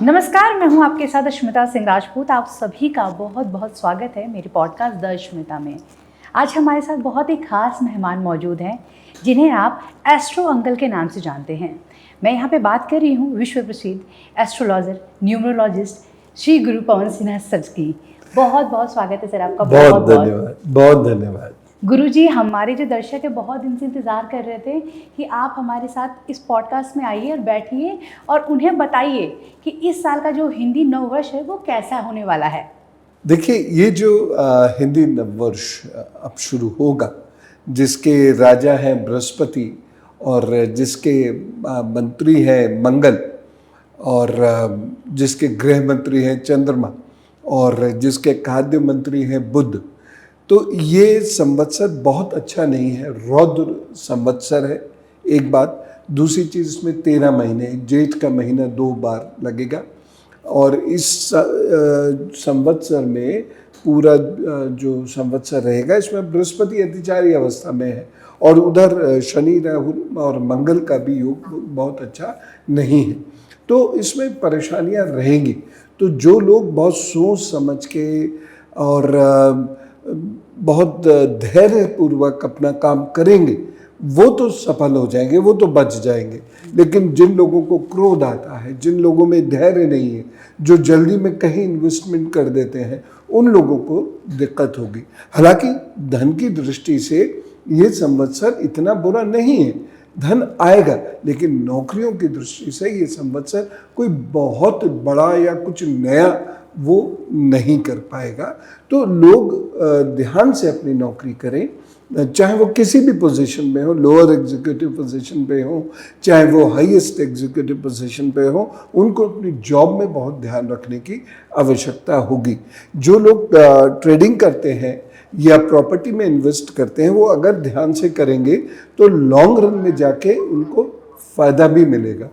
नमस्कार, मैं हूं आपके साथ अश्मिता सिंह राजपूत। आप सभी का बहुत बहुत स्वागत है मेरे पॉडकास्ट द अश्मिता में। आज हमारे साथ बहुत ही खास मेहमान मौजूद हैं जिन्हें आप एस्ट्रो अंकल के नाम से जानते हैं। मैं यहाँ पे बात कर रही हूँ विश्व प्रसिद्ध एस्ट्रोलॉजर, न्यूमरोलॉजिस्ट श्री गुरु पवन सिन्हा सर की। बहुत बहुत स्वागत है सर आपका। बहुत धन्यवाद, बहुत धन्यवाद। गुरुजी, हमारे जो दर्शक है बहुत दिन से इंतज़ार कर रहे थे कि आप हमारे साथ इस पॉडकास्ट में आइए और बैठिए और उन्हें बताइए कि इस साल का जो हिंदी नववर्ष है वो कैसा होने वाला है। देखिए, ये जो हिंदी नववर्ष अब शुरू होगा, जिसके राजा हैं बृहस्पति और जिसके मंत्री हैं मंगल और जिसके गृह मंत्री हैं चंद्रमा और जिसके खाद्य मंत्री हैं बुध, तो ये संवत्सर बहुत अच्छा नहीं है, रौद्र संवत्सर है। एक बात, दूसरी चीज़ इसमें 13 महीने, जेठ का महीना 2 बार लगेगा और इस संवत्सर में पूरा जो संवत्सर रहेगा इसमें बृहस्पति अतिचारी अवस्था में है और उधर शनि राहु और मंगल का भी योग बहुत अच्छा नहीं है, तो इसमें परेशानियां रहेंगी। तो जो लोग बहुत सोच समझ के और बहुत धैर्यपूर्वक अपना काम करेंगे वो तो सफल हो जाएंगे, वो तो बच जाएंगे। लेकिन जिन लोगों को क्रोध आता है, जिन लोगों में धैर्य नहीं है, जो जल्दी में कहीं इन्वेस्टमेंट कर देते हैं, उन लोगों को दिक्कत होगी। हालांकि धन की दृष्टि से ये संवत्सर इतना बुरा नहीं है, धन आएगा, लेकिन नौकरियों की दृष्टि से ये संवत्सर कोई बहुत बड़ा या कुछ नया वो नहीं कर पाएगा। तो लोग ध्यान से अपनी नौकरी करें, चाहे वो किसी भी पोजीशन में हो, लोअर एग्जीक्यूटिव पोजीशन पे हो, चाहे वो हाईएस्ट एग्जीक्यूटिव पोजीशन पे हो, उनको अपनी जॉब में बहुत ध्यान रखने की आवश्यकता होगी। जो लोग ट्रेडिंग करते हैं या प्रॉपर्टी में इन्वेस्ट करते हैं, वो अगर ध्यान से करेंगे तो लॉन्ग रन में जाके उनको फ़ायदा भी मिलेगा।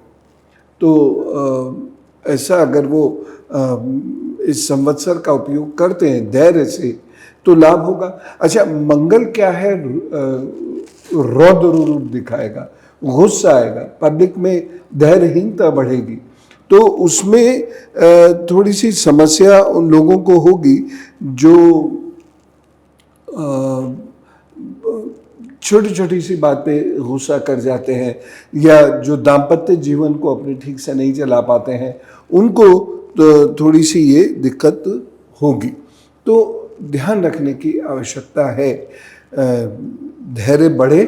तो ऐसा अगर वो इस संवत्सर का उपयोग करते हैं धैर्य से तो लाभ होगा। अच्छा, मंगल क्या है, रौद्र रूप दिखाएगा, गुस्सा आएगा, पब्लिक में धैर्यहीनता बढ़ेगी, तो उसमें थोड़ी सी समस्या उन लोगों को होगी जो छोटी छोटी सी बात पे गुस्सा कर जाते हैं या जो दाम्पत्य जीवन को अपने ठीक से नहीं चला पाते हैं, उनको तो थोड़ी सी ये दिक्कत होगी। तो ध्यान रखने की आवश्यकता है, धैर्य बढ़े,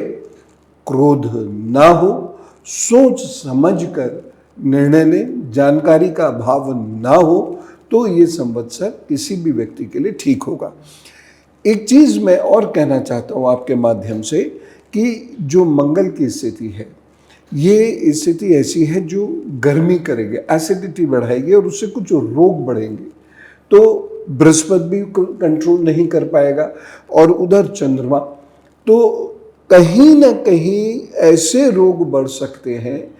क्रोध ना हो, सोच समझकर निर्णय लें, जानकारी का अभाव ना हो, तो ये संवत्सर किसी भी व्यक्ति के लिए ठीक होगा। एक चीज़ मैं और कहना चाहता हूँ आपके माध्यम से कि जो मंगल की स्थिति है, ये स्थिति ऐसी है जो गर्मी करेगी, एसिडिटी बढ़ाएगी और उससे कुछ रोग बढ़ेंगे। तो बृहस्पति भी कंट्रोल नहीं कर पाएगा और उधर चंद्रमा, तो कहीं ना कहीं ऐसे रोग बढ़ सकते हैं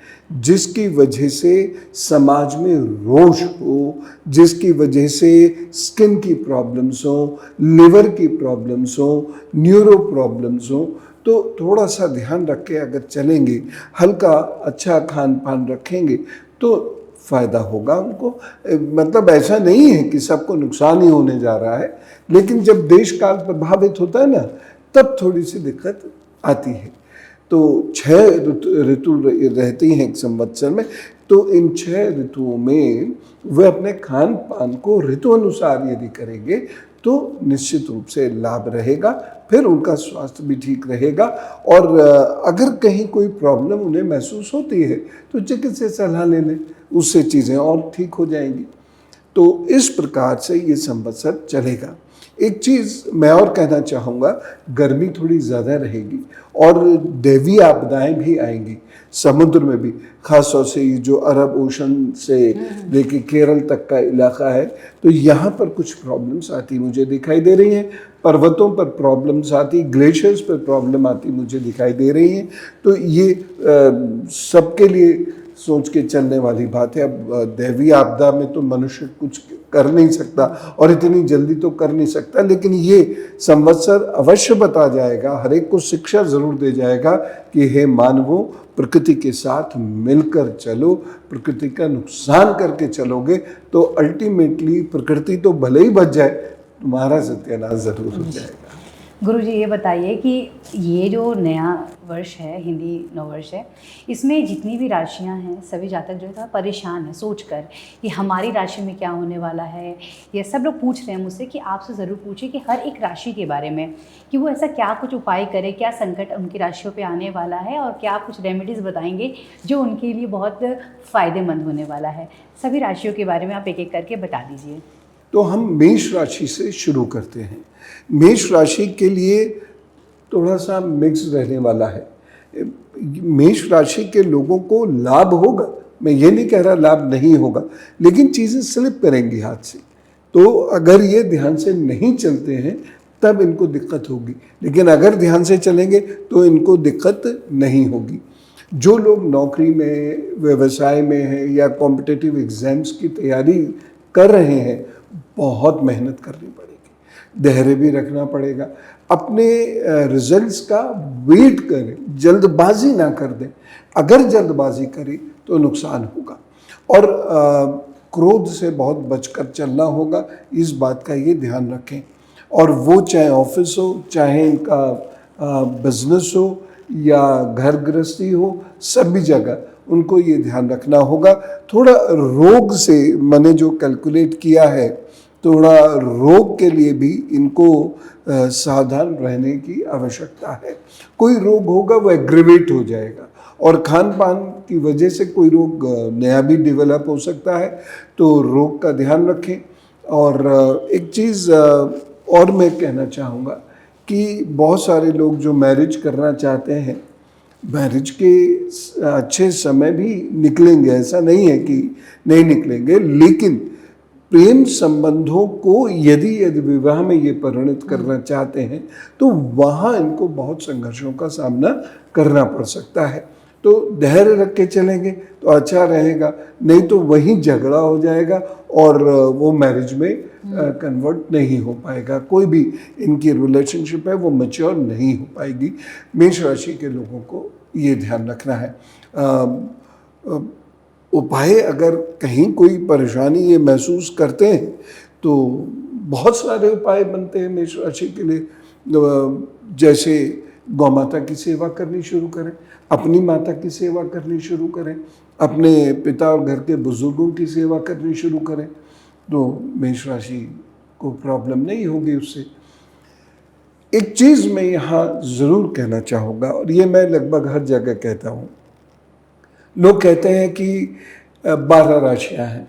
जिसकी वजह से समाज में रोष हो, जिसकी वजह से स्किन की प्रॉब्लम्स हो, लिवर की प्रॉब्लम्स हो, न्यूरो प्रॉब्लम्स हो। तो थोड़ा सा ध्यान रख के अगर चलेंगे, हल्का अच्छा खान पान रखेंगे तो फ़ायदा होगा उनको। मतलब ऐसा नहीं है कि सबको नुकसान ही होने जा रहा है, लेकिन जब देश काल प्रभावित होता है ना, तब थोड़ी सी दिक्कत आती है। तो 6 ऋतु रहती हैं एक संवत्सर में, तो इन 6 ऋतुओं में वे अपने खान पान को ऋतु अनुसार यदि करेंगे तो निश्चित रूप से लाभ रहेगा, फिर उनका स्वास्थ्य भी ठीक रहेगा। और अगर कहीं कोई प्रॉब्लम उन्हें महसूस होती है तो चिकित्सक सलाह ले लें, उससे चीज़ें और ठीक हो जाएंगी। तो इस प्रकार से ये संवत्सर चलेगा। एक चीज़ मैं और कहना चाहूँगा, गर्मी थोड़ी ज़्यादा रहेगी और दैवीय आपदाएं भी आएंगी समुद्र में भी, खासतौर से ये जो अरब ओशन से लेके केरल तक का इलाका है, तो यहाँ पर कुछ प्रॉब्लम्स आती मुझे दिखाई दे रही हैं। पर्वतों पर प्रॉब्लम्स आती, ग्लेशियर्स पर प्रॉब्लम आती मुझे दिखाई दे रही हैं। तो ये सबके लिए सोच के चलने वाली बात है। अब दैवीय आपदा में तो मनुष्य कुछ कर नहीं सकता और इतनी जल्दी तो कर नहीं सकता, लेकिन ये संवत्सर अवश्य बता जाएगा, हर एक को शिक्षा जरूर दे जाएगा कि हे मानवों, प्रकृति के साथ मिलकर चलो। प्रकृति का नुकसान करके चलोगे तो अल्टीमेटली प्रकृति तो भले ही बच जाए, तुम्हारा सत्यानाश जरूर हो जाएगा। गुरुजी ये बताइए कि ये जो नया वर्ष है, हिंदी नववर्ष है, इसमें जितनी भी राशियां हैं सभी जातक जो है परेशान है सोचकर कि हमारी राशि में क्या होने वाला है। ये सब लोग पूछ रहे हैं मुझसे कि आपसे ज़रूर पूछिए कि हर एक राशि के बारे में, कि वो ऐसा क्या कुछ उपाय करे, क्या संकट उनकी राशियों पे आने वाला है और क्या कुछ रेमेडीज़ बताएंगे जो उनके लिए बहुत फ़ायदेमंद होने वाला है। सभी राशियों के बारे में आप एक एक करके बता दीजिए। तो हम मेष राशि से शुरू करते हैं। मेष राशि के लिए थोड़ा सा मिक्स रहने वाला है। मेष राशि के लोगों को लाभ होगा, मैं ये नहीं कह रहा लाभ नहीं होगा, लेकिन चीज़ें स्लिप करेंगी हाथ से। तो अगर ये ध्यान से नहीं चलते हैं तब इनको दिक्कत होगी, लेकिन अगर ध्यान से चलेंगे तो इनको दिक्कत नहीं होगी। जो लोग नौकरी में, व्यवसाय में हैं या कॉम्पिटिटिव एग्जाम्स की तैयारी कर रहे हैं, बहुत मेहनत करनी पड़ेगी, धैर्य भी रखना पड़ेगा। अपने रिजल्ट्स का वेट करें, जल्दबाजी ना कर दें। अगर जल्दबाजी करें तो नुकसान होगा और क्रोध से बहुत बचकर चलना होगा, इस बात का ये ध्यान रखें। और वो चाहे ऑफिस हो, चाहे इनका बिजनेस हो या घर गृहस्थी हो, सभी जगह उनको ये ध्यान रखना होगा। थोड़ा रोग से मैंने जो कैलकुलेट किया है, थोड़ा रोग के लिए भी इनको सावधान रहने की आवश्यकता है। कोई रोग होगा वो एग्रीवेट हो जाएगा और खान पान की वजह से कोई रोग नया भी डेवलप हो सकता है, तो रोग का ध्यान रखें। और एक चीज़ और मैं कहना चाहूँगा कि बहुत सारे लोग जो मैरिज करना चाहते हैं, मैरिज के अच्छे समय भी निकलेंगे, ऐसा नहीं है कि नहीं निकलेंगे, लेकिन प्रेम संबंधों को यदि विवाह में ये परिणत करना चाहते हैं तो वहाँ इनको बहुत संघर्षों का सामना करना पड़ सकता है। तो धैर्य रख के चलेंगे तो अच्छा रहेगा, नहीं तो वहीं झगड़ा हो जाएगा और वो मैरिज में कन्वर्ट नहीं हो पाएगा। कोई भी इनकी रिलेशनशिप है वो मैच्योर नहीं हो पाएगी। मेष राशि के लोगों को ये ध्यान रखना है। उपाय, अगर कहीं कोई परेशानी ये महसूस करते हैं तो बहुत सारे उपाय बनते हैं मेष राशि के लिए। जैसे गौ माता की सेवा करनी शुरू करें, अपनी माता की सेवा करनी शुरू करें, अपने पिता और घर के बुजुर्गों की सेवा करनी शुरू करें, तो मेष राशि को प्रॉब्लम नहीं होगी उससे। एक चीज़ मैं यहाँ ज़रूर कहना चाहूँगा, और ये मैं लगभग हर जगह कहता हूँ। लोग कहते हैं कि 12 राशियाँ हैं,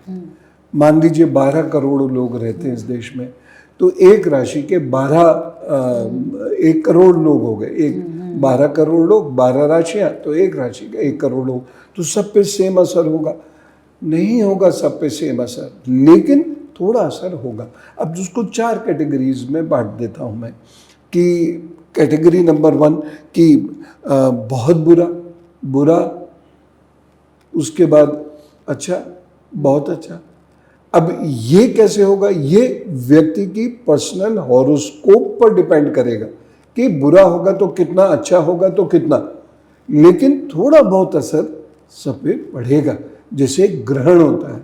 मान लीजिए 12 करोड़ लोग रहते हैं इस देश में, तो एक राशि के 1 करोड़ लोग हो गए। 12 करोड़ लोग, 12 राशियाँ, तो एक राशि का 1 करोड़ लोग, तो सब पे सेम असर होगा? नहीं होगा सब पे सेम असर, लेकिन थोड़ा असर होगा। अब उसको 4 कैटेगरीज में बांट देता हूँ मैं, कि कैटेगरी नंबर 1 कि बहुत बुरा, उसके बाद अच्छा, बहुत अच्छा। अब ये कैसे होगा? ये व्यक्ति की पर्सनल हॉरोस्कोप पर डिपेंड करेगा कि बुरा होगा तो कितना, अच्छा होगा तो कितना, लेकिन थोड़ा बहुत असर सब पे पड़ेगा। जैसे ग्रहण होता है,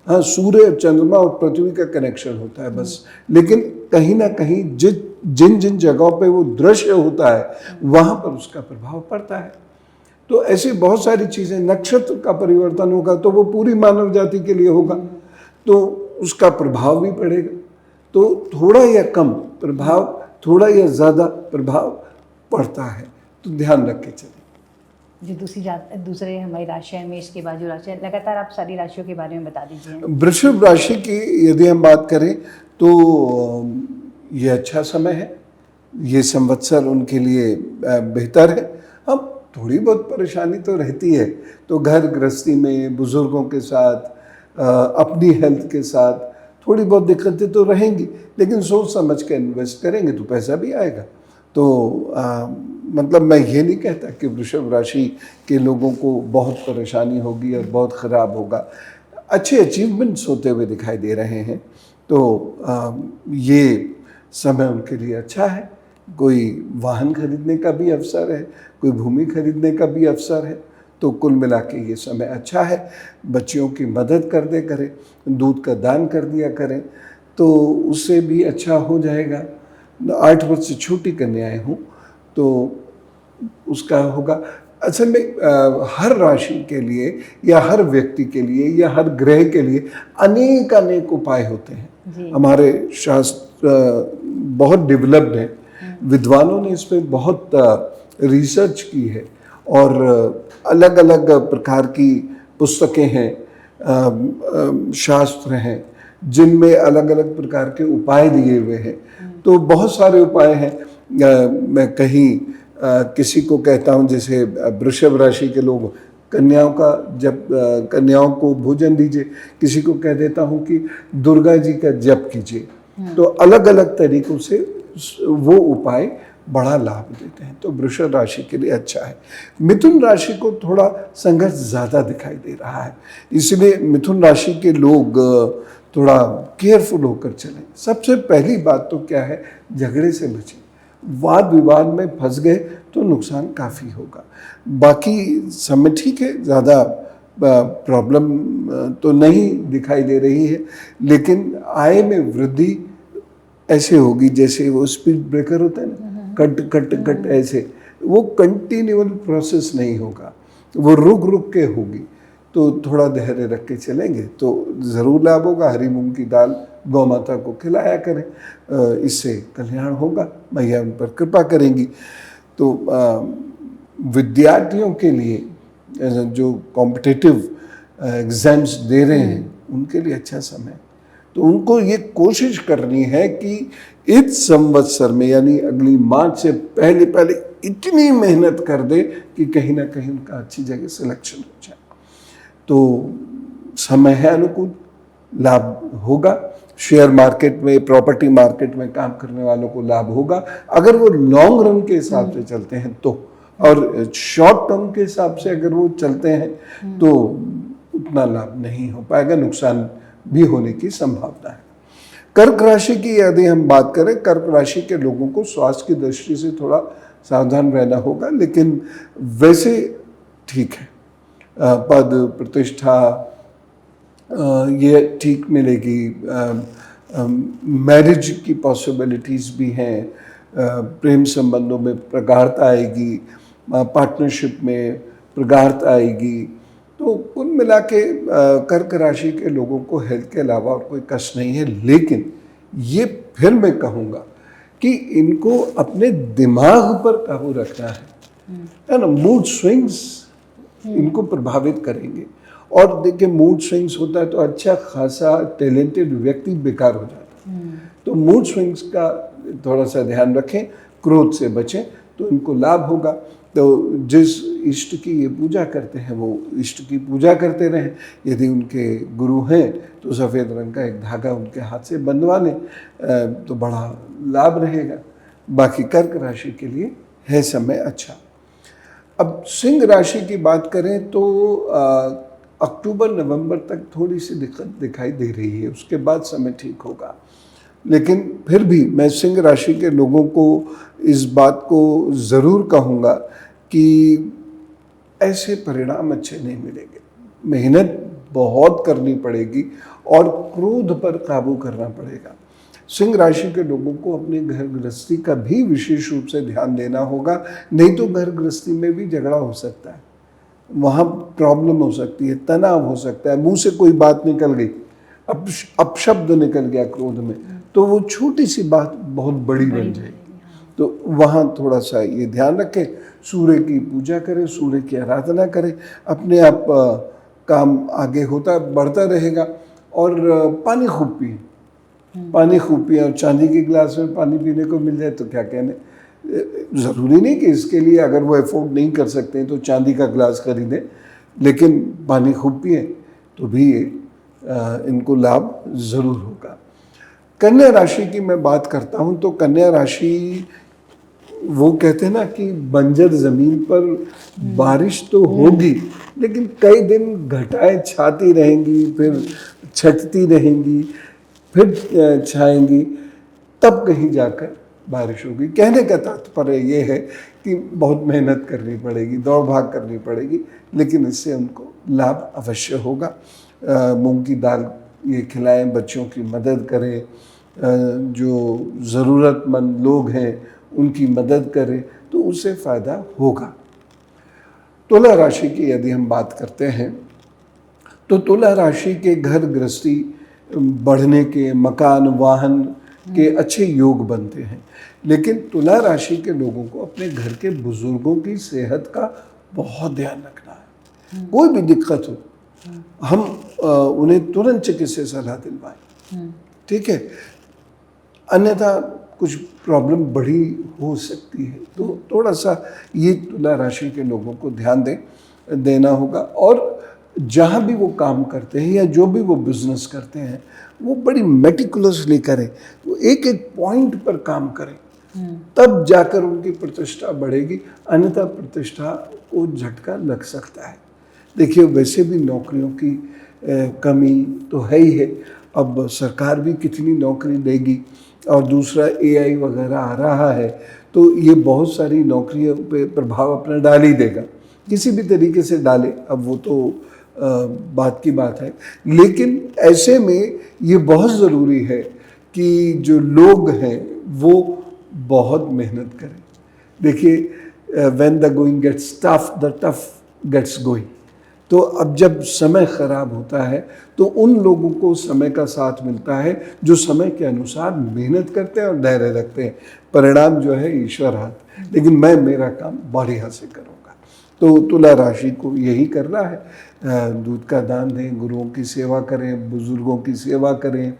हाँ, सूर्य, चंद्रमा और पृथ्वी का कनेक्शन होता है बस, लेकिन कहीं ना कहीं जिन जिन जगहों पे वो दृश्य होता है वहाँ पर उसका प्रभाव पड़ता है। तो ऐसी बहुत सारी चीज़ें, नक्षत्र का परिवर्तन होगा तो वो पूरी मानव जाति के लिए होगा, तो उसका प्रभाव भी पड़ेगा। तो थोड़ा या कम प्रभाव, थोड़ा या ज़्यादा प्रभाव पड़ता है, तो ध्यान रख के चलें। जो दूसरे हमारी राशि है, मेष के बाद जो राशि है, लगातार आप सारी राशियों के बारे में बता दीजिए। वृषभ राशि की यदि हम बात करें तो ये अच्छा समय है, ये संवत्सर उनके लिए बेहतर है। अब थोड़ी बहुत परेशानी तो रहती है, तो घर गृहस्थी में, बुजुर्गों के साथ, अपनी हेल्थ के साथ थोड़ी बहुत दिक्कतें तो रहेंगी, लेकिन सोच समझ के इन्वेस्ट करेंगे तो पैसा भी आएगा। तो मतलब मैं ये नहीं कहता कि वृषभ राशि के लोगों को बहुत परेशानी होगी और बहुत ख़राब होगा, अच्छे अचीवमेंट्स होते हुए दिखाई दे रहे हैं। तो ये समय उनके लिए अच्छा है। कोई वाहन खरीदने का भी अवसर है, कोई भूमि खरीदने का भी अवसर है, तो कुल मिला के ये समय अच्छा है। बच्चियों की मदद कर दे करें, दूध का दान कर दिया करें, तो उससे भी अच्छा हो जाएगा। 8 वर्ष से छोटी कन्याएं हों तो उसका होगा। असल में हर राशि के लिए या हर व्यक्ति के लिए या हर ग्रह के लिए अनेक अनेक उपाय होते हैं। हमारे शास्त्र बहुत डेवलप्ड हैं, विद्वानों ने इस पर बहुत रिसर्च की है और अलग अलग प्रकार की पुस्तकें हैं, शास्त्र हैं, जिनमें अलग अलग प्रकार के उपाय दिए हुए हैं। तो बहुत सारे उपाय हैं। मैं कहीं किसी को कहता हूँ, जैसे वृषभ राशि के लोग कन्याओं का जब कन्याओं को भोजन दीजिए, किसी को कह देता हूँ कि दुर्गा जी का जप कीजिए। तो अलग अलग तरीकों से वो उपाय बड़ा लाभ देते हैं। तो वृषभ राशि के लिए अच्छा है। मिथुन राशि को थोड़ा संघर्ष ज़्यादा दिखाई दे रहा है, इसलिए मिथुन राशि के लोग थोड़ा केयरफुल होकर चलें। सबसे पहली बात तो क्या है, झगड़े से बचें। वाद विवाद में फंस गए तो नुकसान काफ़ी होगा। बाकी समय ठीक है, ज़्यादा प्रॉब्लम तो नहीं दिखाई दे रही है, लेकिन आय में वृद्धि ऐसे होगी जैसे वो स्पीड ब्रेकर होता है ना, कट कट कट, ऐसे वो कंटिन्यूअल प्रोसेस नहीं होगा, वो रुक रुक के होगी। तो थोड़ा धैर्य रख के चलेंगे तो ज़रूर लाभ होगा। हरी मूंग की दाल गौ माता को खिलाया करें, इससे कल्याण होगा, मैया उन पर कृपा करेंगी। तो विद्यार्थियों के लिए जो कॉम्पिटिटिव एग्ज़ाम्स दे रहे हैं उनके लिए अच्छा समय। तो उनको ये कोशिश करनी है कि इस संवत्सर में यानी अगली मार्च से पहले पहले इतनी मेहनत कर दे कि कहीं ना कहीं उनका अच्छी जगह सिलेक्शन हो जाए। तो समय है अनुकूल, लाभ होगा। शेयर मार्केट में, प्रॉपर्टी मार्केट में काम करने वालों को लाभ होगा अगर वो लॉन्ग रन के हिसाब से चलते हैं तो, और शॉर्ट टर्म के हिसाब से अगर वो चलते हैं तो उतना लाभ नहीं हो पाएगा, नुकसान भी होने की संभावना है। कर्क राशि की यदि हम बात करें, कर्क राशि के लोगों को स्वास्थ्य की दृष्टि से थोड़ा सावधान रहना होगा, लेकिन वैसे ठीक है। पद प्रतिष्ठा ये ठीक मिलेगी। मैरिज की पॉसिबिलिटीज़ भी हैं, प्रेम संबंधों में प्रगाढ़ता आएगी, पार्टनरशिप में प्रगाढ़ता आएगी। तो कुल मिला के कर्क राशि के लोगों को हेल्थ के अलावा और कोई कष्ट नहीं है। लेकिन ये फिर मैं कहूँगा कि इनको अपने दिमाग पर काबू रखना है ना। मूड स्विंग्स इनको प्रभावित करेंगे, और देखिए मूड स्विंग्स होता है तो अच्छा खासा टैलेंटेड व्यक्ति बेकार हो जाता है। तो मूड स्विंग्स का थोड़ा सा ध्यान रखें, क्रोध से बचें तो इनको लाभ होगा। तो जिस इष्ट की ये पूजा करते हैं वो इष्ट की पूजा करते रहें। यदि उनके गुरु हैं तो सफ़ेद रंग का एक धागा उनके हाथ से बंधवा लें तो बड़ा लाभ रहेगा। बाकी कर्क राशि के लिए है समय अच्छा। अब सिंह राशि की बात करें तो अक्टूबर नवंबर तक थोड़ी सी दिक्कत दिखाई दे रही है, उसके बाद समय ठीक होगा। लेकिन फिर भी मैं सिंह राशि के लोगों को इस बात को ज़रूर कहूँगा कि ऐसे परिणाम अच्छे नहीं मिलेंगे। मेहनत बहुत करनी पड़ेगी और क्रोध पर काबू करना पड़ेगा। सिंह राशि के लोगों को अपनी घर गृहस्थी का भी विशेष रूप से ध्यान देना होगा, नहीं तो घर गृहस्थी में भी झगड़ा हो सकता है, वहाँ प्रॉब्लम हो सकती है, तनाव हो सकता है। मुंह से कोई बात निकल गई, अपशब्द निकल गया क्रोध में, तो वो छोटी सी बात बहुत बड़ी बन जाएगी। तो वहाँ थोड़ा सा ये ध्यान रखें, सूर्य की पूजा करें, सूर्य की आराधना करें, अपने आप काम आगे होता बढ़ता रहेगा। और पानी खूब पिए, पानी खूब पिए, और चांदी के गिलास में पानी पीने को मिल जाए तो क्या कहने। ज़रूरी नहीं कि इसके लिए अगर वो अफोर्ड नहीं कर सकते हैं तो चांदी का गिलास खरीदें, लेकिन पानी खूब पिए तो भी इनको लाभ ज़रूर होगा। कन्या राशि की मैं बात करता हूँ तो कन्या राशि वो कहते हैं ना कि बंजर जमीन पर बारिश तो होगी, लेकिन कई दिन घटाएं छाती रहेंगी, फिर छटती रहेंगी, फिर छाएंगी, तब कहीं जाकर बारिश होगी। कहने का तात्पर्य ये है कि बहुत मेहनत करनी पड़ेगी, दौड़ भाग करनी पड़ेगी, लेकिन इससे उनको लाभ अवश्य होगा। मूंग की दाल ये खिलाएं, बच्चों की मदद करें, जो ज़रूरतमंद लोग हैं उनकी मदद करें, तो उससे फ़ायदा होगा। तुला राशि की यदि हम बात करते हैं तो तुला राशि के घर गृहस्थी बढ़ने के, मकान वाहन के अच्छे योग बनते हैं, लेकिन तुला राशि के लोगों को अपने घर के बुजुर्गों की सेहत का बहुत ध्यान रखना है। कोई भी दिक्कत हो, हम उन्हें तुरंत चिकित्सीय सलाह दिलवाएं, ठीक है, अन्यथा कुछ प्रॉब्लम बड़ी हो सकती है। तो थोड़ा सा ये तुला राशि के लोगों को ध्यान देना होगा। और जहाँ भी वो काम करते हैं या जो भी वो बिजनेस करते हैं, वो बड़ी मेटिकुलसली करें, वो एक एक पॉइंट पर काम करें, तब जाकर उनकी प्रतिष्ठा बढ़ेगी, अन्यथा प्रतिष्ठा को झटका लग सकता है। देखिए, वैसे भी नौकरियों की कमी तो है ही है, अब सरकार भी कितनी नौकरी देगी, और दूसरा AI वगैरह आ रहा है, तो ये बहुत सारी नौकरियों पे प्रभाव अपना डाल ही देगा, किसी भी तरीके से डाले, अब वो तो बात की बात है। लेकिन ऐसे में ये बहुत ज़रूरी है कि जो लोग हैं वो बहुत मेहनत करें। देखिए, when the going gets tough, the tough gets going. तो अब जब समय ख़राब होता है तो उन लोगों को समय का साथ मिलता है जो समय के अनुसार मेहनत करते हैं और धैर्य रखते हैं। परिणाम जो है ईश्वर हाथ, लेकिन मैं मेरा काम बढ़िया से करूँगा। तो तुला राशि को यही करना है, दूध का दान दें, गुरुओं की सेवा करें, बुज़ुर्गों की सेवा करें,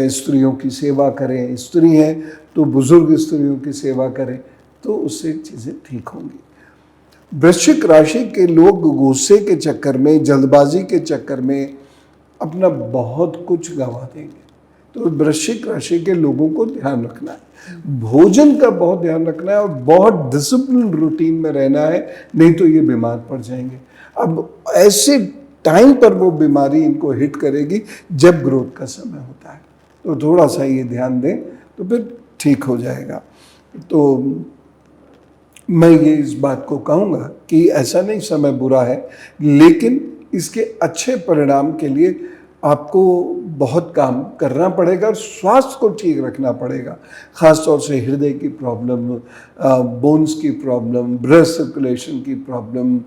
स्त्रियों की सेवा करें, स्त्री हैं तो बुज़ुर्ग स्त्रियों की सेवा करें, तो उससे चीज़ें ठीक होंगी। वृश्चिक राशि के लोग गुस्से के चक्कर में, जल्दबाजी के चक्कर में अपना बहुत कुछ गंवा देंगे। तो वृश्चिक राशि के लोगों को ध्यान रखना है, भोजन का बहुत ध्यान रखना है और बहुत डिसिप्लिन रूटीन में रहना है, नहीं तो ये बीमार पड़ जाएंगे। अब ऐसे टाइम पर वो बीमारी इनको हिट करेगी जब ग्रोथ का समय होता है, तो थोड़ा सा ये ध्यान दें तो फिर ठीक हो जाएगा। तो मैं ये इस बात को कहूँगा कि ऐसा नहीं समय बुरा है, लेकिन इसके अच्छे परिणाम के लिए आपको बहुत काम करना पड़ेगा और स्वास्थ्य को ठीक रखना पड़ेगा। ख़ास तौर से हृदय की प्रॉब्लम, बोन्स की प्रॉब्लम, ब्लड सर्कुलेशन की प्रॉब्लम,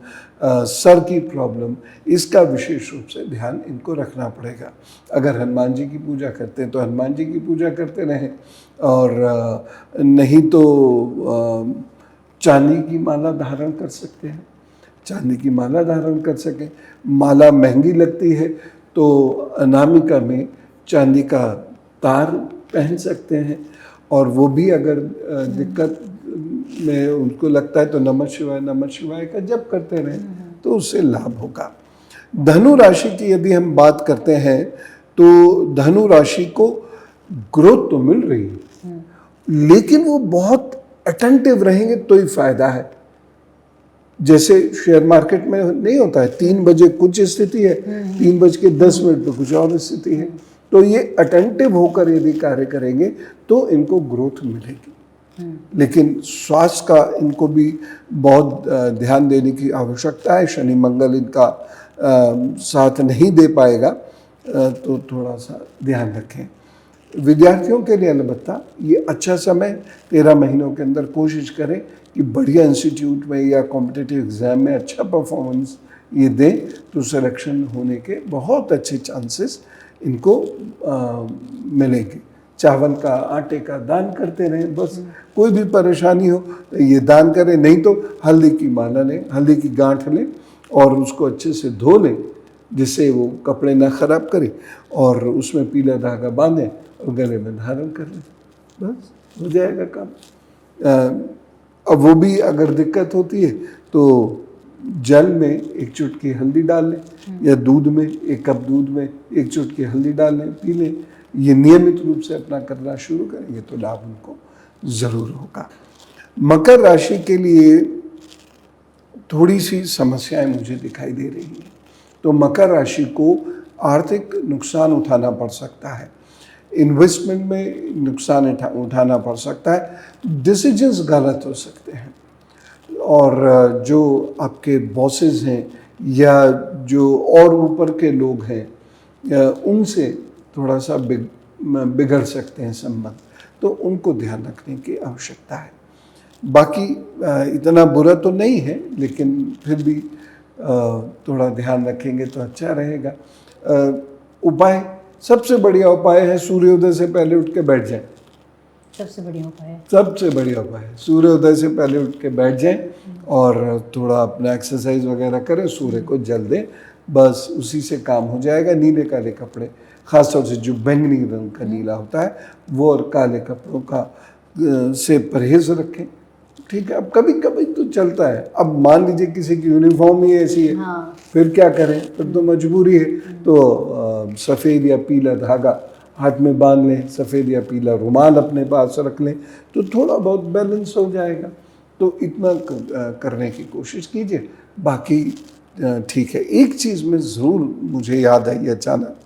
सर की प्रॉब्लम, इसका विशेष रूप से ध्यान इनको रखना पड़ेगा। अगर हनुमान जी की पूजा करते हैं तो हनुमान जी की पूजा करते रहें, और नहीं तो चांदी की माला धारण कर सकते हैं, चांदी की माला धारण कर सकें। माला महंगी लगती है तो अनामिका में चांदी का तार पहन सकते हैं, और वो भी अगर दिक्कत में उनको लगता है तो नमः शिवाय का जप करते रहें, तो उससे लाभ होगा। धनु राशि की यदि हम बात करते हैं तो धनु राशि को ग्रोथ तो मिल रही है, लेकिन वो बहुत अटेंटिव रहेंगे तो ही फायदा है। जैसे शेयर मार्केट में नहीं होता है, 3 बजे कुछ स्थिति है, 3:10 पे कुछ और स्थिति है, तो ये अटेंटिव होकर यदि कार्य करेंगे तो इनको ग्रोथ मिलेगी। लेकिन स्वास्थ्य का इनको भी बहुत ध्यान देने की आवश्यकता है। शनि मंगल इनका साथ नहीं दे पाएगा, तो थोड़ा सा ध्यान रखें। विद्यार्थियों के लिए अलबत्ता ये अच्छा समय, 13 महीनों के अंदर कोशिश करें कि बढ़िया इंस्टीट्यूट में या कॉम्पिटिटिव एग्ज़ाम में अच्छा परफॉर्मेंस ये दें, तो सिलेक्शन होने के बहुत अच्छे चांसेस इनको मिलेंगे। चावल का, आटे का दान करते रहें, बस कोई भी परेशानी हो तो ये दान करें, नहीं तो हल्दी की माला लें, हल्दी की गांठ लें और उसको अच्छे से धो लें, जिससे वो कपड़े ना ख़राब करें, और उसमें पीला धागा बांधें और गले में धारण कर लें, बस हो जाएगा काम। अब वो भी अगर दिक्कत होती है तो जल में 1 चुटकी हल्दी डाल लें, या दूध में 1 कप दूध में 1 चुटकी हल्दी डाल लें, पी लें। ये नियमित रूप से अपना करना शुरू करेंगे तो लाभ उनको ज़रूर होगा। मकर राशि के लिए थोड़ी सी समस्याएं मुझे दिखाई दे रही हैं। तो मकर राशि को आर्थिक नुकसान उठाना पड़ सकता है, इन्वेस्टमेंट में नुकसान उठाना पड़ सकता है, डिसीजंस गलत हो सकते हैं, और जो आपके बॉसेस हैं या जो और ऊपर के लोग हैं उनसे थोड़ा सा बिगड़ सकते हैं संबंध, तो उनको ध्यान रखने की आवश्यकता है। बाकी इतना बुरा तो नहीं है, लेकिन फिर भी थोड़ा ध्यान रखेंगे तो अच्छा रहेगा। उपाय, सबसे बढ़िया उपाय है सूर्योदय से पहले उठ के बैठ जाएं। सबसे बढ़िया उपाय है, सबसे बढ़िया उपाय है सूर्योदय से पहले उठ के बैठ जाएं और थोड़ा अपना एक्सरसाइज वगैरह करें, सूर्य को जल दें, बस उसी से काम हो जाएगा। नीले काले कपड़े, खासतौर से जो बैंगनी रंग का नीला होता है वो, और काले कपड़ों का से परहेज रखें। ठीक है, अब कभी कभी तो चलता है। अब मान लीजिए किसी की यूनिफॉर्म ही ऐसी है, हाँ। फिर क्या करें, फिर तो मजबूरी है। तो सफ़ेद या पीला धागा हाथ में बांध लें, सफ़ेद या पीला रुमाल अपने पास रख लें, तो थोड़ा बहुत बैलेंस हो जाएगा। तो इतना करने की कोशिश कीजिए, बाकी ठीक है। एक चीज़ में ज़रूर मुझे याद आई अचानक,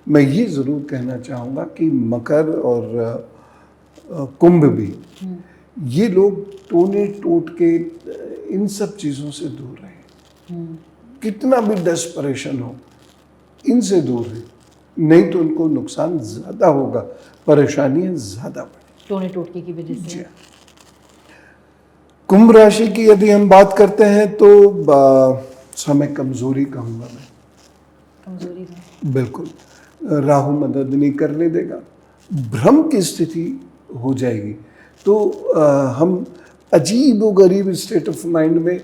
मैं ये ज़रूर कहना चाहूँगा कि मकर और कुंभ भी, ये लोग टोने टोट के इन सब चीज़ों से दूर रहे। कितना भी डेस्परेशन हो, इनसे दूर रहे, नहीं तो उनको नुकसान ज़्यादा होगा, परेशानियाँ ज़्यादा बढ़ेंगी टोने टोटके की वजह से। कुंभ राशि की यदि हम बात करते हैं तो समय कमज़ोरी कहूँगा मैं। कमजोरी है, बिल्कुल, राहु मदद नहीं करने देगा, भ्रम की स्थिति हो जाएगी। तो हम अजीब व गरीब स्टेट ऑफ माइंड में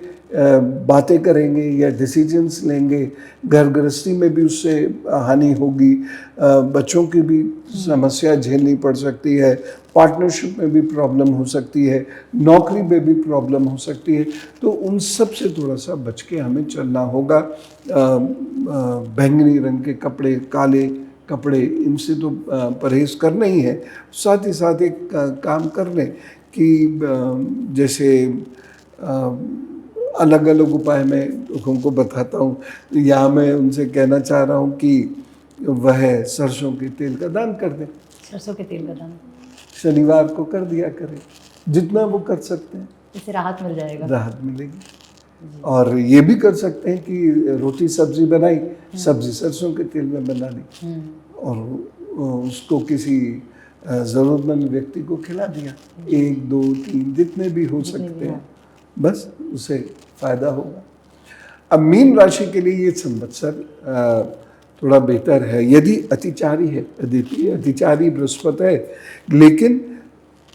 बातें करेंगे या डिसीजंस लेंगे, घर गृहस्थी में भी उससे हानि होगी, बच्चों की भी समस्या झेलनी पड़ सकती है, पार्टनरशिप में भी प्रॉब्लम हो सकती है, नौकरी में भी प्रॉब्लम हो सकती है। तो उन सब से थोड़ा सा बच के हमें चलना होगा। बैंगनी रंग के कपड़े, काले कपड़े, इनसे तो परहेज़ करना ही है। साथ ही साथ एक काम कर लें कि जैसे अलग अलग उपाय मैं लोगों को बताता हूँ। यहाँ मैं उनसे कहना चाह रहा हूँ कि वह सरसों के तेल का दान कर दें। सरसों के तेल का दान शनिवार को कर दिया करें, जितना वो कर सकते हैं, इससे राहत मिल जाएगा, राहत मिलेगी। और ये भी कर सकते हैं कि रोटी सब्जी बनाई, सब्जी सरसों के तेल में बना ली और उसको किसी ज़रूरतमंद व्यक्ति को खिला दिया, 1 2 3 जितने भी हो सकते हैं, बस उससे फ़ायदा होगा। अब मीन राशि के लिए ये संवत्सर थोड़ा बेहतर है यदि अतिचारी है, यदि अतिचारी बृहस्पति है, लेकिन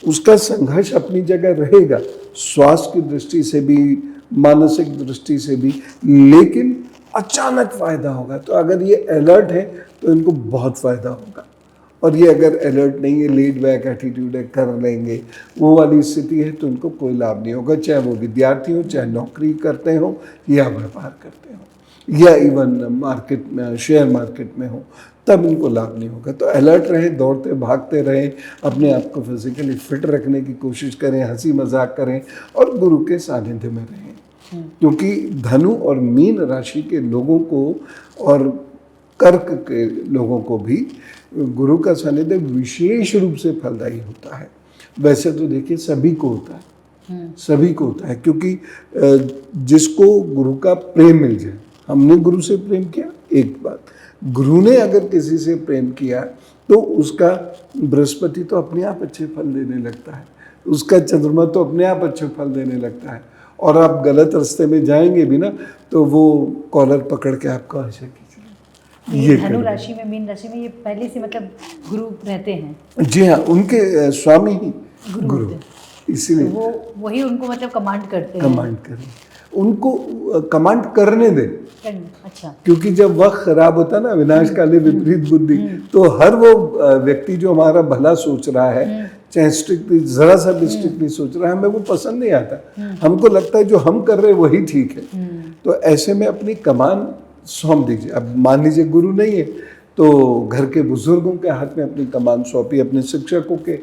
उसका संघर्ष अपनी जगह रहेगा, स्वास्थ्य की दृष्टि से भी, मानसिक दृष्टि से भी, लेकिन अचानक फ़ायदा होगा। तो अगर ये अलर्ट है तो इनको बहुत फ़ायदा होगा, और ये अगर अलर्ट नहीं है, लेड बैक एटीट्यूड है, कर लेंगे, वो वाली स्थिति है, तो उनको कोई लाभ नहीं होगा। चाहे वो विद्यार्थी हो, चाहे नौकरी करते हो या व्यापार करते हो, या इवन मार्केट में, शेयर मार्केट में हो, तब इनको लाभ नहीं होगा। तो अलर्ट रहें, दौड़ते भागते रहें, अपने आप को फिजिकली फिट रखने की कोशिश करें, हंसी मजाक करें और गुरु के सानिध्य में रहें। क्योंकि धनु और मीन राशि के लोगों को और कर्क के लोगों को भी गुरु का सानिध्य विशेष रूप से फलदायी होता है। वैसे तो देखिए सभी को होता है, सभी को होता है, क्योंकि जिसको गुरु का प्रेम मिल जाए, हमने गुरु से प्रेम किया एक बात, गुरु ने अगर किसी से प्रेम किया तो उसका बृहस्पति तो अपने आप अच्छे फल देने लगता है, उसका चंद्रमा तो अपने आप अच्छे फल देने लगता है। और आप गलत रास्ते में जाएंगे भी ना तो वो कॉलर पकड़ के आपको ऐसे खींचेगा। ये धनु राशि में, मीन राशि में ये पहले से मतलब गुरु रहते हैं। जी हाँ, उनके स्वामी ही गुरु, इसीलिए वो वही उनको मतलब कमांड करते हैं। कमांड करें, उनको कमांड करने दें। अच्छा, क्योंकि जब वक्त खराब होता है ना, विनाश काले विपरीत बुद्धि, तो हर वो व्यक्ति जो हमारा भला सोच रहा है, चाहे स्ट्रिक्टली, जरा सा भी स्ट्रिक्टली सोच रहा है, हमें वो पसंद नहीं आता। हमको लगता है जो हम कर रहे हैं वही ठीक है। तो ऐसे में अपनी कमान सौंप दीजिए। अब मान लीजिए गुरु नहीं है तो घर के बुजुर्गों के हाथ में अपनी कमान सौंपी, अपने शिक्षकों के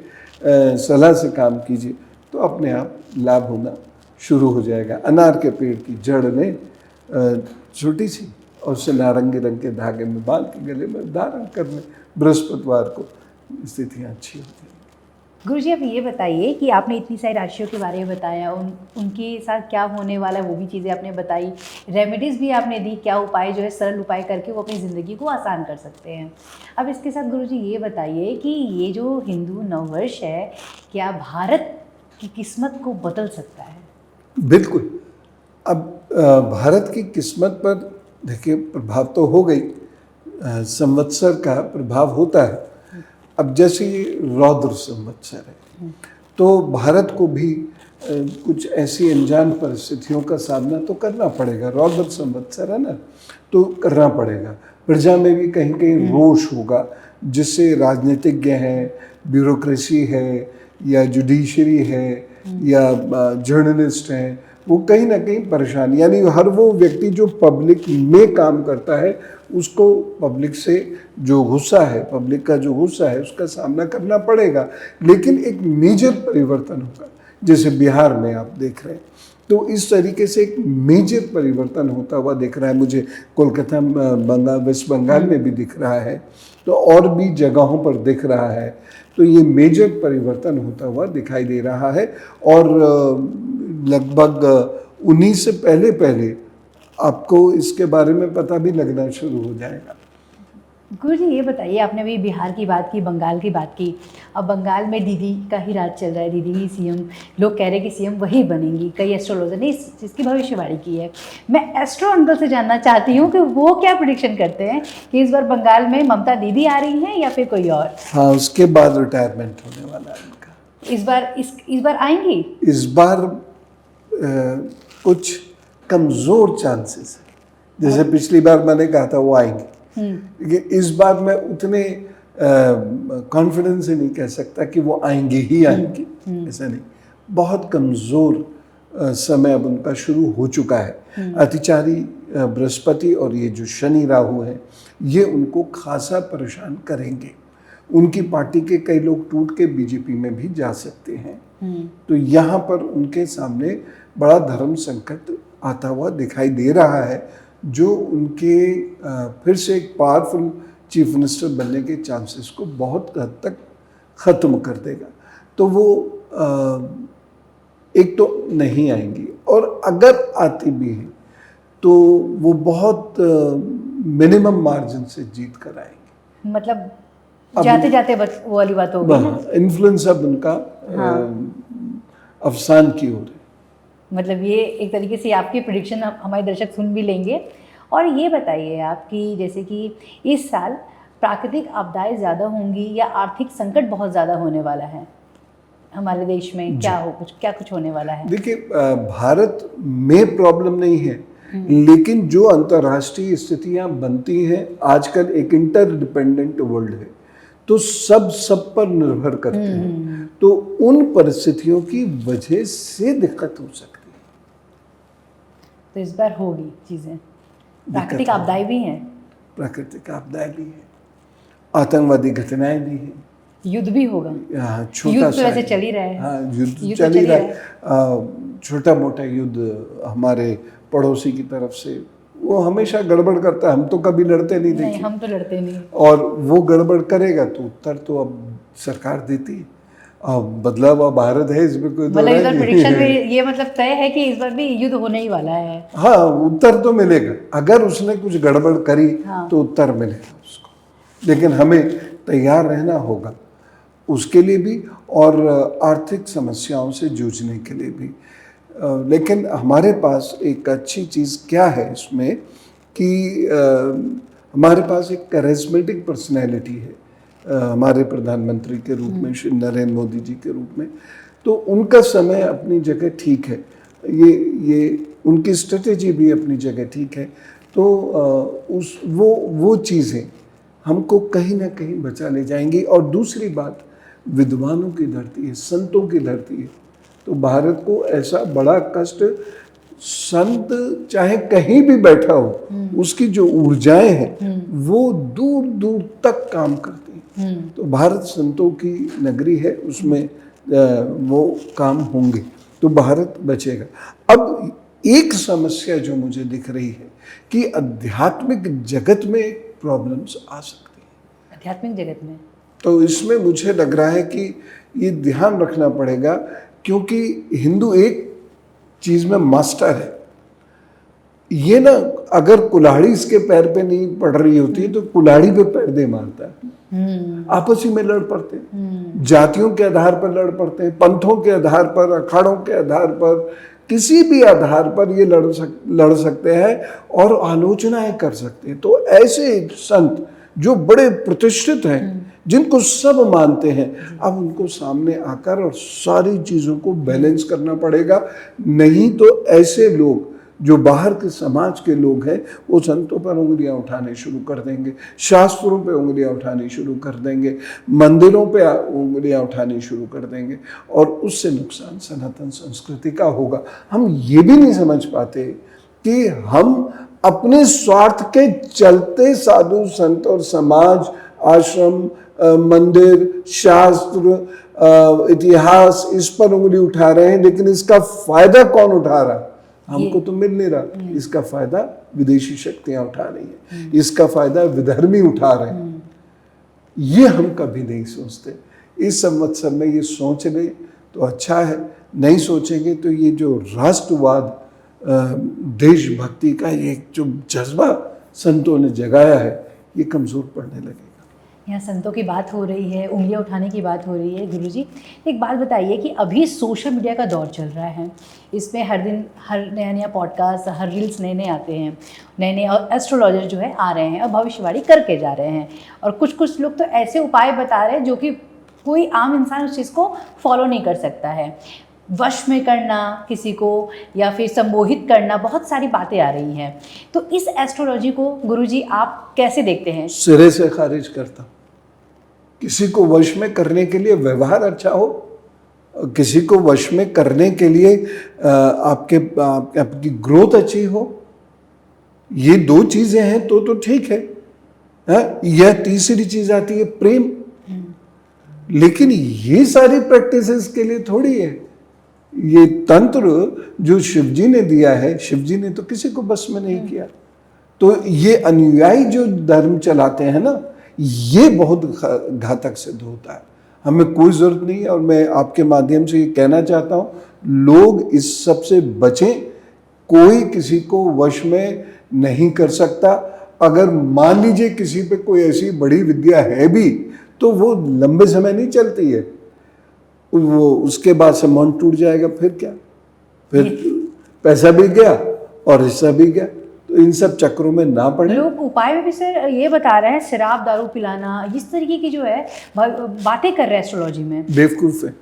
सलाह से काम कीजिए, तो अपने आप लाभ होना शुरू हो जाएगा। अनार के पेड़ की जड़ ने छोटी सी और उसे नारंगी रंग के धागे में बांध के गले में धारण करने बृहस्पतिवार को स्थितियाँ अच्छी होती हैं। गुरुजी, अब ये बताइए कि आपने इतनी सारी राशियों के बारे में बताया, उनके साथ क्या होने वाला है वो भी चीज़ें आपने बताई, रेमेडीज़ भी आपने दी, क्या उपाय जो है सरल उपाय करके वो अपनी ज़िंदगी को आसान कर सकते हैं। अब इसके साथ गुरुजी ये बताइए कि ये जो हिंदू नववर्ष है, क्या भारत की किस्मत को बदल सकता है? बिल्कुल। अब भारत की किस्मत पर देखिए प्रभाव तो हो गई, संवत्सर का प्रभाव होता है। अब जैसे ये रौद्र संवत्सर है तो भारत को भी कुछ ऐसी अनजान परिस्थितियों का सामना तो करना पड़ेगा। रौद्र संवत्सर है ना, तो करना पड़ेगा। प्रजा में भी कहीं कहीं रोष होगा, जिससे राजनीतिज्ञ हैं, ब्यूरोक्रेसी है या जुडिशरी है या जर्नलिस्ट हैं, वो कहीं ना कहीं परेशान, यानी हर वो व्यक्ति जो पब्लिक में काम करता है उसको पब्लिक से जो गुस्सा है, पब्लिक का जो गुस्सा है उसका सामना करना पड़ेगा। लेकिन एक मेजर परिवर्तन होगा, जैसे बिहार में आप देख रहे हैं, तो इस तरीके से एक मेजर परिवर्तन होता हुआ दिख रहा है। मुझे कोलकाता, बंगाल, वेस्ट बंगाल में भी दिख रहा है, तो और भी जगहों पर दिख रहा है। तो ये मेजर परिवर्तन होता हुआ दिखाई दे रहा है और लगभग 19 से पहले आपको इसके बारे में पता भी लगना शुरू हो जाएगा। गुरुजी, ये बताइए, आपने अभी बिहार की बात की, बंगाल की बात की। अब बंगाल में दीदी का ही राज चल रहा है, दीदी ही सीएम, लोग कह रहे हैं कि सीएम वही बनेंगी। कई एस्ट्रोलॉजर ने इस चीज़ की भविष्यवाणी की है। मैं एस्ट्रो अंकल से जानना चाहती हूँ कि वो क्या प्रेडिक्शन करते हैं कि इस बार बंगाल में ममता दीदी आ रही हैं या फिर कोई और? हाँ, उसके बाद रिटायरमेंट होने वाला है उनका। इस बार आएंगी? इस बार कुछ कमज़ोर चांसेस है, जैसे पिछली बार मैंने कहा था वो आएंगे, लेकिन इस बार मैं उतने कॉन्फिडेंस से नहीं कह सकता कि वो आएंगे ही आएंगे, ऐसा नहीं। बहुत कमज़ोर समय अब उनका शुरू हो चुका है। अतिचारी बृहस्पति और ये जो शनि राहु है, ये उनको खासा परेशान करेंगे। उनकी पार्टी के कई लोग टूट के बीजेपी में भी जा सकते हैं। तो यहाँ पर उनके सामने बड़ा धर्म संकट आता हुआ दिखाई दे रहा है, जो उनके फिर से एक पावरफुल चीफ मिनिस्टर बनने के चांसेस को बहुत हद तक ख़त्म कर देगा। तो वो एक तो नहीं आएंगी, और अगर आती भी हैं तो वो बहुत मिनिमम मार्जिन से जीत कर आएंगे। मतलब जाते जाते बस वो वाली बात होगी। इन्फ्लुएंस अब उनका अफसान की ओर है। मतलब ये एक तरीके से आपकी प्रेडिक्शन हमारे दर्शक सुन भी लेंगे। और ये बताइए आप कि जैसे कि इस साल प्राकृतिक आपदाएं ज़्यादा होंगी या आर्थिक संकट बहुत ज़्यादा होने वाला है हमारे देश में, क्या कुछ होने वाला है? देखिए, भारत में प्रॉब्लम नहीं है, लेकिन जो अंतर्राष्ट्रीय स्थितियां बनती हैं, आजकल एक इंटरडिपेंडेंट वर्ल्ड है, तो सब पर निर्भर करते हैं, तो उन परिस्थितियों की वजह से दिक्कत हो सकती है। तो इस बार होगी चीज़ें, प्राकृतिक आपदाएं भी हैं, प्राकृतिक आपदाएं भी हैं, आतंकवादी घटनाएं भी हैं, युद्ध भी होगा। छोटा सा वैसे चल ही रहा है। हाँ, युद्ध चल ही रहा है। छोटा मोटा युद्ध हमारे पड़ोसी की तरफ से वो हमेशा गड़बड़ करता है। हम तो कभी लड़ते नहीं देखे। हम तो लड़ते नहीं। और वो गड़बड़ करेगा तो उत्तर तो अब सरकार देती है। अब बदला हुआ भारत है, इसमें कोई मतलब इस बार प्रेडिक्शन में ये मतलब तय है कि इस बार भी युद्ध होने ही वाला है। हाँ, उत्तर तो मिलेगा। अगर उसने कुछ गड़बड़ करी तो उत्तर मिलेगा उसको, लेकिन हमें तैयार रहना होगा उसके लिए भी और आर्थिक समस्याओं से जूझने के लिए भी। लेकिन हमारे पास एक अच्छी चीज़ क्या है इसमें कि हमारे पास एक करिश्मेटिक पर्सनैलिटी है हमारे प्रधानमंत्री के रूप में, श्री नरेंद्र मोदी जी के रूप में। तो उनका समय अपनी जगह ठीक है, ये उनकी स्ट्रेटेजी भी अपनी जगह ठीक है। तो वो चीज़ें हमको कहीं ना कहीं बचा ले जाएंगी। और दूसरी बात, विद्वानों की धरती है, संतों की धरती है, तो भारत को ऐसा बड़ा कष्ट, संत चाहे कहीं भी बैठा हो, उसकी जो ऊर्जाएं हैं वो दूर दूर तक काम करती हैं। तो भारत संतों की नगरी है, उसमें वो काम होंगे तो भारत बचेगा। अब एक समस्या जो मुझे दिख रही है कि आध्यात्मिक जगत में प्रॉब्लम्स आ सकती है। आध्यात्मिक जगत में तो इसमें मुझे लग रहा है कि ये ध्यान रखना पड़ेगा, क्योंकि हिंदू एक चीज में मास्टर है। ये ना, अगर कुल्हाड़ी इसके पैर पे नहीं पड़ रही होती तो कुल्हाड़ी पे पैर दे मारता है। आपस ही में लड़ पड़ते हैं, जातियों के आधार पर लड़ पड़ते हैं, पंथों के आधार पर, अखाड़ों के आधार पर, किसी भी आधार पर ये लड़ सकते हैं और आलोचनाएं कर सकते हैं। तो ऐसे संत जो बड़े प्रतिष्ठित हैं, जिनको सब मानते हैं, अब उनको सामने आकर और सारी चीजों को बैलेंस करना पड़ेगा। नहीं तो ऐसे लोग जो बाहर के समाज के लोग हैं वो संतों पर उंगलियां उठाने शुरू कर देंगे, शास्त्रों पे उंगलियां उठानी शुरू कर देंगे, मंदिरों पे उंगलियां उठानी शुरू कर देंगे, और उससे नुकसान सनातन संस्कृति का होगा। हम ये भी नहीं समझ पाते कि हम अपने स्वार्थ के चलते साधु संत और समाज, आश्रम, मंदिर, शास्त्र, इतिहास, इस पर उंगली उठा रहे हैं, लेकिन इसका फायदा कौन उठा रहा है? हमको तो मिल नहीं रहा। इसका फायदा विदेशी शक्तियां उठा रही हैं, इसका फायदा विधर्मी उठा रहे हैं। ये हम कभी नहीं सोचते। इस संवत्सर में ये सोच ले तो अच्छा है, नहीं सोचेंगे तो ये जो राष्ट्रवाद, देशभक्ति का ये जो जज्बा संतों ने जगाया है, ये कमजोर पड़ने लगेगा। यहाँ संतों की बात हो रही है, उंगलियां उठाने की बात हो रही है। गुरुजी, एक बात बताइए कि अभी सोशल मीडिया का दौर चल रहा है, इसमें हर दिन हर नया नया पॉडकास्ट, हर रील्स नए नए आते हैं, नए नए एस्ट्रोलॉजर जो है आ रहे हैं और भविष्यवाणी करके जा रहे हैं, और कुछ लोग तो ऐसे उपाय बता रहे हैं जो कि कोई आम इंसान उस चीज़ को फॉलो नहीं कर सकता है। वश में करना किसी को या फिर संमोहित करना, बहुत सारी बातें आ रही हैं। तो इस एस्ट्रोलॉजी को गुरुजी आप कैसे देखते हैं? सिरे से खारिज करता। किसी को वश में करने के लिए व्यवहार अच्छा हो, किसी को वश में करने के लिए आपकी ग्रोथ अच्छी हो, ये दो चीजें हैं तो ठीक है। यह तीसरी चीज आती है प्रेम। लेकिन ये सारी प्रैक्टिसेस के लिए थोड़ी है। ये तंत्र जो शिवजी ने दिया है, शिवजी ने तो किसी को बस में नहीं किया। तो ये अनुयायी जो धर्म चलाते हैं ना, ये बहुत घातक सिद्ध होता है। हमें कोई जरूरत नहीं है, और मैं आपके माध्यम से ये कहना चाहता हूँ, लोग इस सब से बचें। कोई किसी को वश में नहीं कर सकता। अगर मान लीजिए किसी पे कोई ऐसी बड़ी विद्या है भी, तो वो लंबे समय नहीं चलती है, वो उसके बाद से मन टूट जाएगा। फिर क्या? फिर पैसा भी गया और हिस्सा भी गया। तो इन सब चक्रों में ना पड़े। लोग उपाय में भी सर ये बता रहे हैं, शराब दारू पिलाना, इस तरीके की जो है बातें कर रहे हैं एस्ट्रोलॉजी में। बेवकूफ है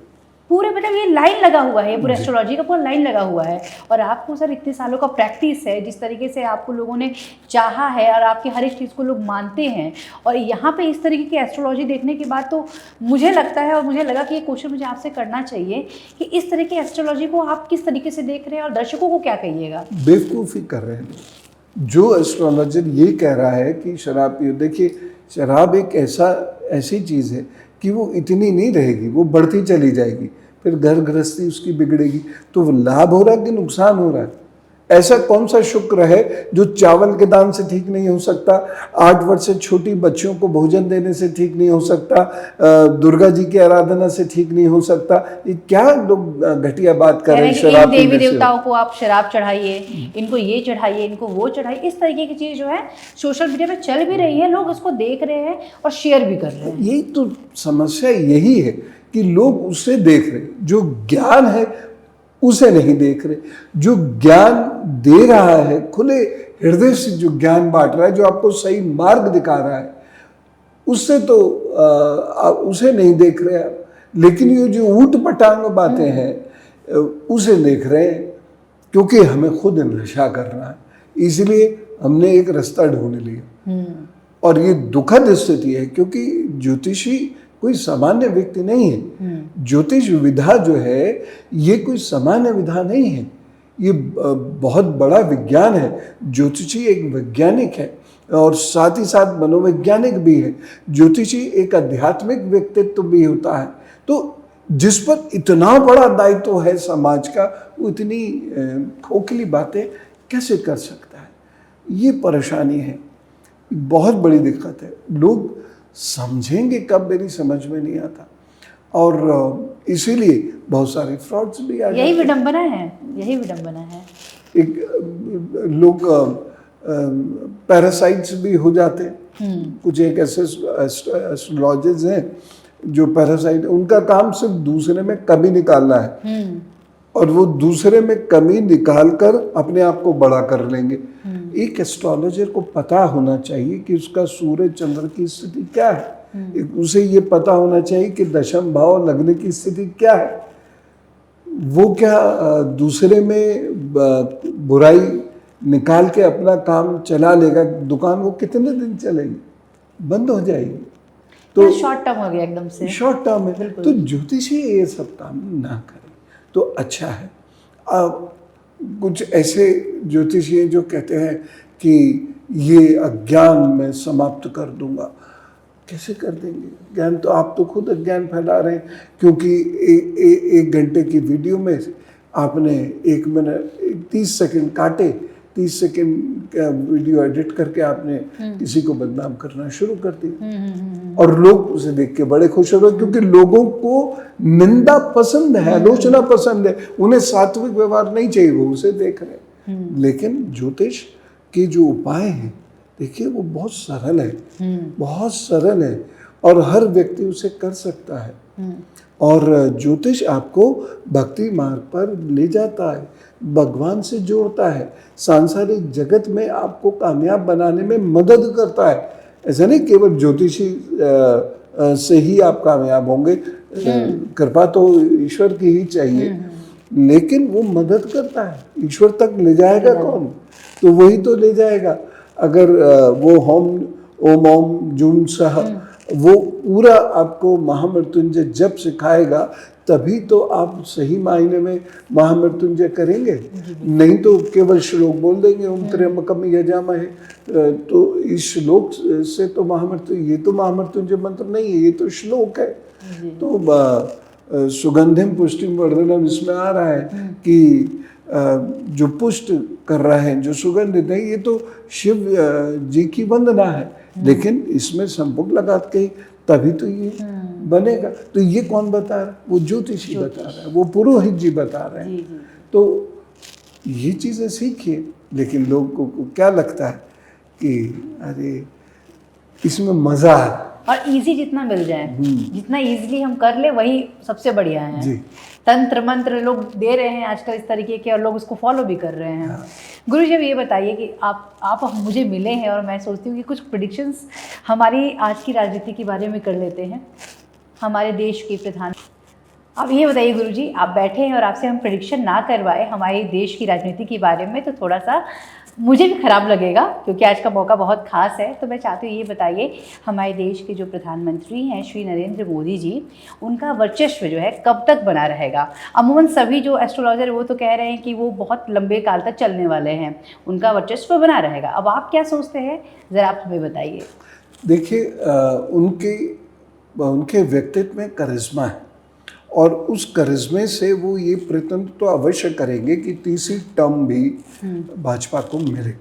पूरे, मतलब ये लाइन लगा हुआ है, पूरे एस्ट्रोलॉजी का पूरा लाइन लगा हुआ है। और आपको सर इतने सालों का प्रैक्टिस है, जिस तरीके से आपको लोगों ने चाहा है और आपकी हर एक चीज़ को लोग मानते हैं, और यहाँ पे इस तरीके की एस्ट्रोलॉजी देखने के बाद तो मुझे लगता है, और मुझे लगा कि ये क्वेश्चन मुझे आपसे करना चाहिए कि इस तरह की एस्ट्रोलॉजी को आप किस तरीके से देख रहे हैं और दर्शकों को क्या कहिएगा? बेवकूफ़ी कर रहे हैं। जो एस्ट्रोलॉजर ये कह रहा है कि शराब पियो, देखिए शराब एक ऐसी चीज़ है कि वो इतनी नहीं रहेगी, वो बढ़ती चली जाएगी, फिर घर गृहस्थी उसकी बिगड़ेगी। तो वो लाभ हो रहा है कि नुकसान हो रहा है? ऐसा कौन सा शुक्र है जो चावल के दान से ठीक नहीं हो सकता, 8 वर्ष से छोटी बच्चियों को भोजन देने से ठीक नहीं हो सकता, दुर्गा जी की आराधना से ठीक नहीं हो सकता? ये क्या लोग घटिया बात कर रहे हैं? शराब देवी देवताओं को आप शराब चढ़ाइए, इनको ये चढ़ाइए, इनको वो चढ़ाइए, इस तरीके की चीज़ जो है सोशल मीडिया पे चल भी रही है, लोग उसको देख रहे हैं और शेयर भी कर रहे हैं। यही तो समस्या यही है कि लोग उसे देख रहे, जो ज्ञान है उसे नहीं देख रहे। जो ज्ञान दे रहा है, खुले हृदय से जो ज्ञान बांट रहा है, जो आपको सही मार्ग दिखा रहा है, उससे तो उसे नहीं देख रहे आप। लेकिन ये जो ऊट पटांग बातें हैं उसे देख रहे हैं, क्योंकि हमें खुद नशा करना है, इसलिए हमने एक रास्ता ढूंढ लिया। और ये दुखद स्थिति है, क्योंकि ज्योतिषी कोई सामान्य व्यक्ति नहीं है। ज्योतिष विधा जो है ये कोई सामान्य विधा नहीं है, ये बहुत बड़ा विज्ञान है। ज्योतिषी एक वैज्ञानिक है और साथ ही साथ मनोवैज्ञानिक भी है। ज्योतिषी एक आध्यात्मिक व्यक्तित्व भी होता है। तो जिस पर इतना बड़ा दायित्व है समाज का, वो इतनी खोखली बातें कैसे कर सकता है? ये परेशानी है, बहुत बड़ी दिक्कत है। लोग समझेंगे कब, मेरी समझ में नहीं आता। और इसीलिए बहुत सारे फ्रॉड्स भी आ जाते हैं। यही विडंबना है, यही विडंबना है। एक लोग पैरासाइट्स भी हो जाते हैं। कुछ एक ऐसे एस्ट्रोलॉजर्स हैं जो पैरासाइट, उनका काम सिर्फ दूसरे में कमी निकालना है, और वो दूसरे में कमी निकाल कर अपने आप को बड़ा कर लेंगे। एक एस्ट्रोलॉजर को पता होना चाहिए कि उसका सूर्य चंद्र की स्थिति क्या है। उसे ये पता होना चाहिए कि दशम भाव लगने की स्थिति क्या है। वो क्या दूसरे में बुराई निकाल के अपना काम चला लेगा? दुकान वो कितने दिन चलेगी? बंद हो जाएगी। तो शॉर्ट टर्म हो गया एकदम से, शॉर्ट टर्म है। तो ज्योतिषी ये सब काम ना करें तो अच्छा है। कुछ ऐसे ज्योतिषी हैं जो कहते हैं कि ये अज्ञान मैं समाप्त कर दूंगा। कैसे कर देंगे? ज्ञान तो आप तो खुद अज्ञान फैला रहे हैं, क्योंकि एक घंटे की वीडियो में आपने 1 मिनट 30 सेकंड काटे, 30 सेकंड का वीडियो एडिट करके आपने किसी को बदनाम करना शुरू कर दिया। और लोग उसे देख के बड़े खुश हो गए, क्योंकि लोगों को निंदा पसंद है, आलोचना पसंद है। उन्हें सात्विक व्यवहार नहीं चाहिए, वो उसे देख रहे हैं। लेकिन ज्योतिष के जो उपाय हैं, देखिए वो बहुत सरल है, बहुत सरल है, और हर व्यक्ति उसे कर सकता है। और ज्योतिष आपको भक्ति मार्ग पर ले जाता है, भगवान से जोड़ता है, सांसारिक जगत में आपको कामयाब बनाने में मदद करता है। ऐसा नहीं केवल ज्योतिषी से ही आप कामयाब होंगे, कृपा तो ईश्वर की ही चाहिए, लेकिन वो मदद करता है। ईश्वर तक ले जाएगा कौन? तो वही तो ले जाएगा। अगर वो ओम ओम जूम सह वो पूरा आपको महामृत्युंजय जप सिखाएगा, तभी तो आप सही मायने में महामृत्युंजय करेंगे। नहीं तो केवल श्लोक बोल देंगे, ओम त्र्यंबकम यजामहे, तो इस श्लोक से तो ये तो महामृत्युंजय मंत्र नहीं है, ये तो श्लोक है। तो सुगंधिम पुष्टिम वर्धनम इसमें आ रहा है कि जो पुष्ट कर रहा है, जो सुगंधित है, ये तो शिव जी की वंदना है। लेकिन इसमें संभोग लगा के तभी तो ये बनेगा। तो ये कौन बता रहा है? वो ज्योतिषी बता रहा है, वो पुरोहित जी बता रहे हैं। तो ये चीज़ें सीखिए। लेकिन लोगों को क्या लगता है कि अरे इसमें मज़ा है, और इजी जितना मिल जाए, जितना इजीली हम कर ले वही सबसे बढ़िया है। जी। तंत्र मंत्र लोग दे रहे हैं आजकल इस तरीके के, और लोग उसको फॉलो भी कर रहे हैं। हाँ। गुरु जी, ये बताइए कि आप मुझे मिले हैं, और मैं सोचती हूँ कि कुछ प्रेडिक्शंस हमारी आज की राजनीति के बारे में कर लेते हैं, हमारे देश के प्रधान। अब ये बताइए गुरु जी, आप बैठे हैं और आपसे हम प्रेडिक्शन ना करवाए हमारे देश की राजनीति के बारे में, तो थोड़ा सा मुझे भी खराब लगेगा, क्योंकि आज का मौका बहुत खास है। तो मैं चाहती हूँ ये बताइए, हमारे देश के जो प्रधानमंत्री हैं श्री नरेंद्र मोदी जी, उनका वर्चस्व जो है कब तक बना रहेगा? अमूमन सभी जो एस्ट्रोलॉजर वो तो कह रहे हैं कि वो बहुत लंबे काल तक चलने वाले हैं, उनका वर्चस्व बना रहेगा। अब आप क्या सोचते हैं, ज़रा आप हमें बताइए। देखिए, उनके व्यक्तित्व में करिश्मा है, और उस करिश्मे से वो ये प्रयत्न तो अवश्य करेंगे कि तीसरी टर्म भी भाजपा को मिले।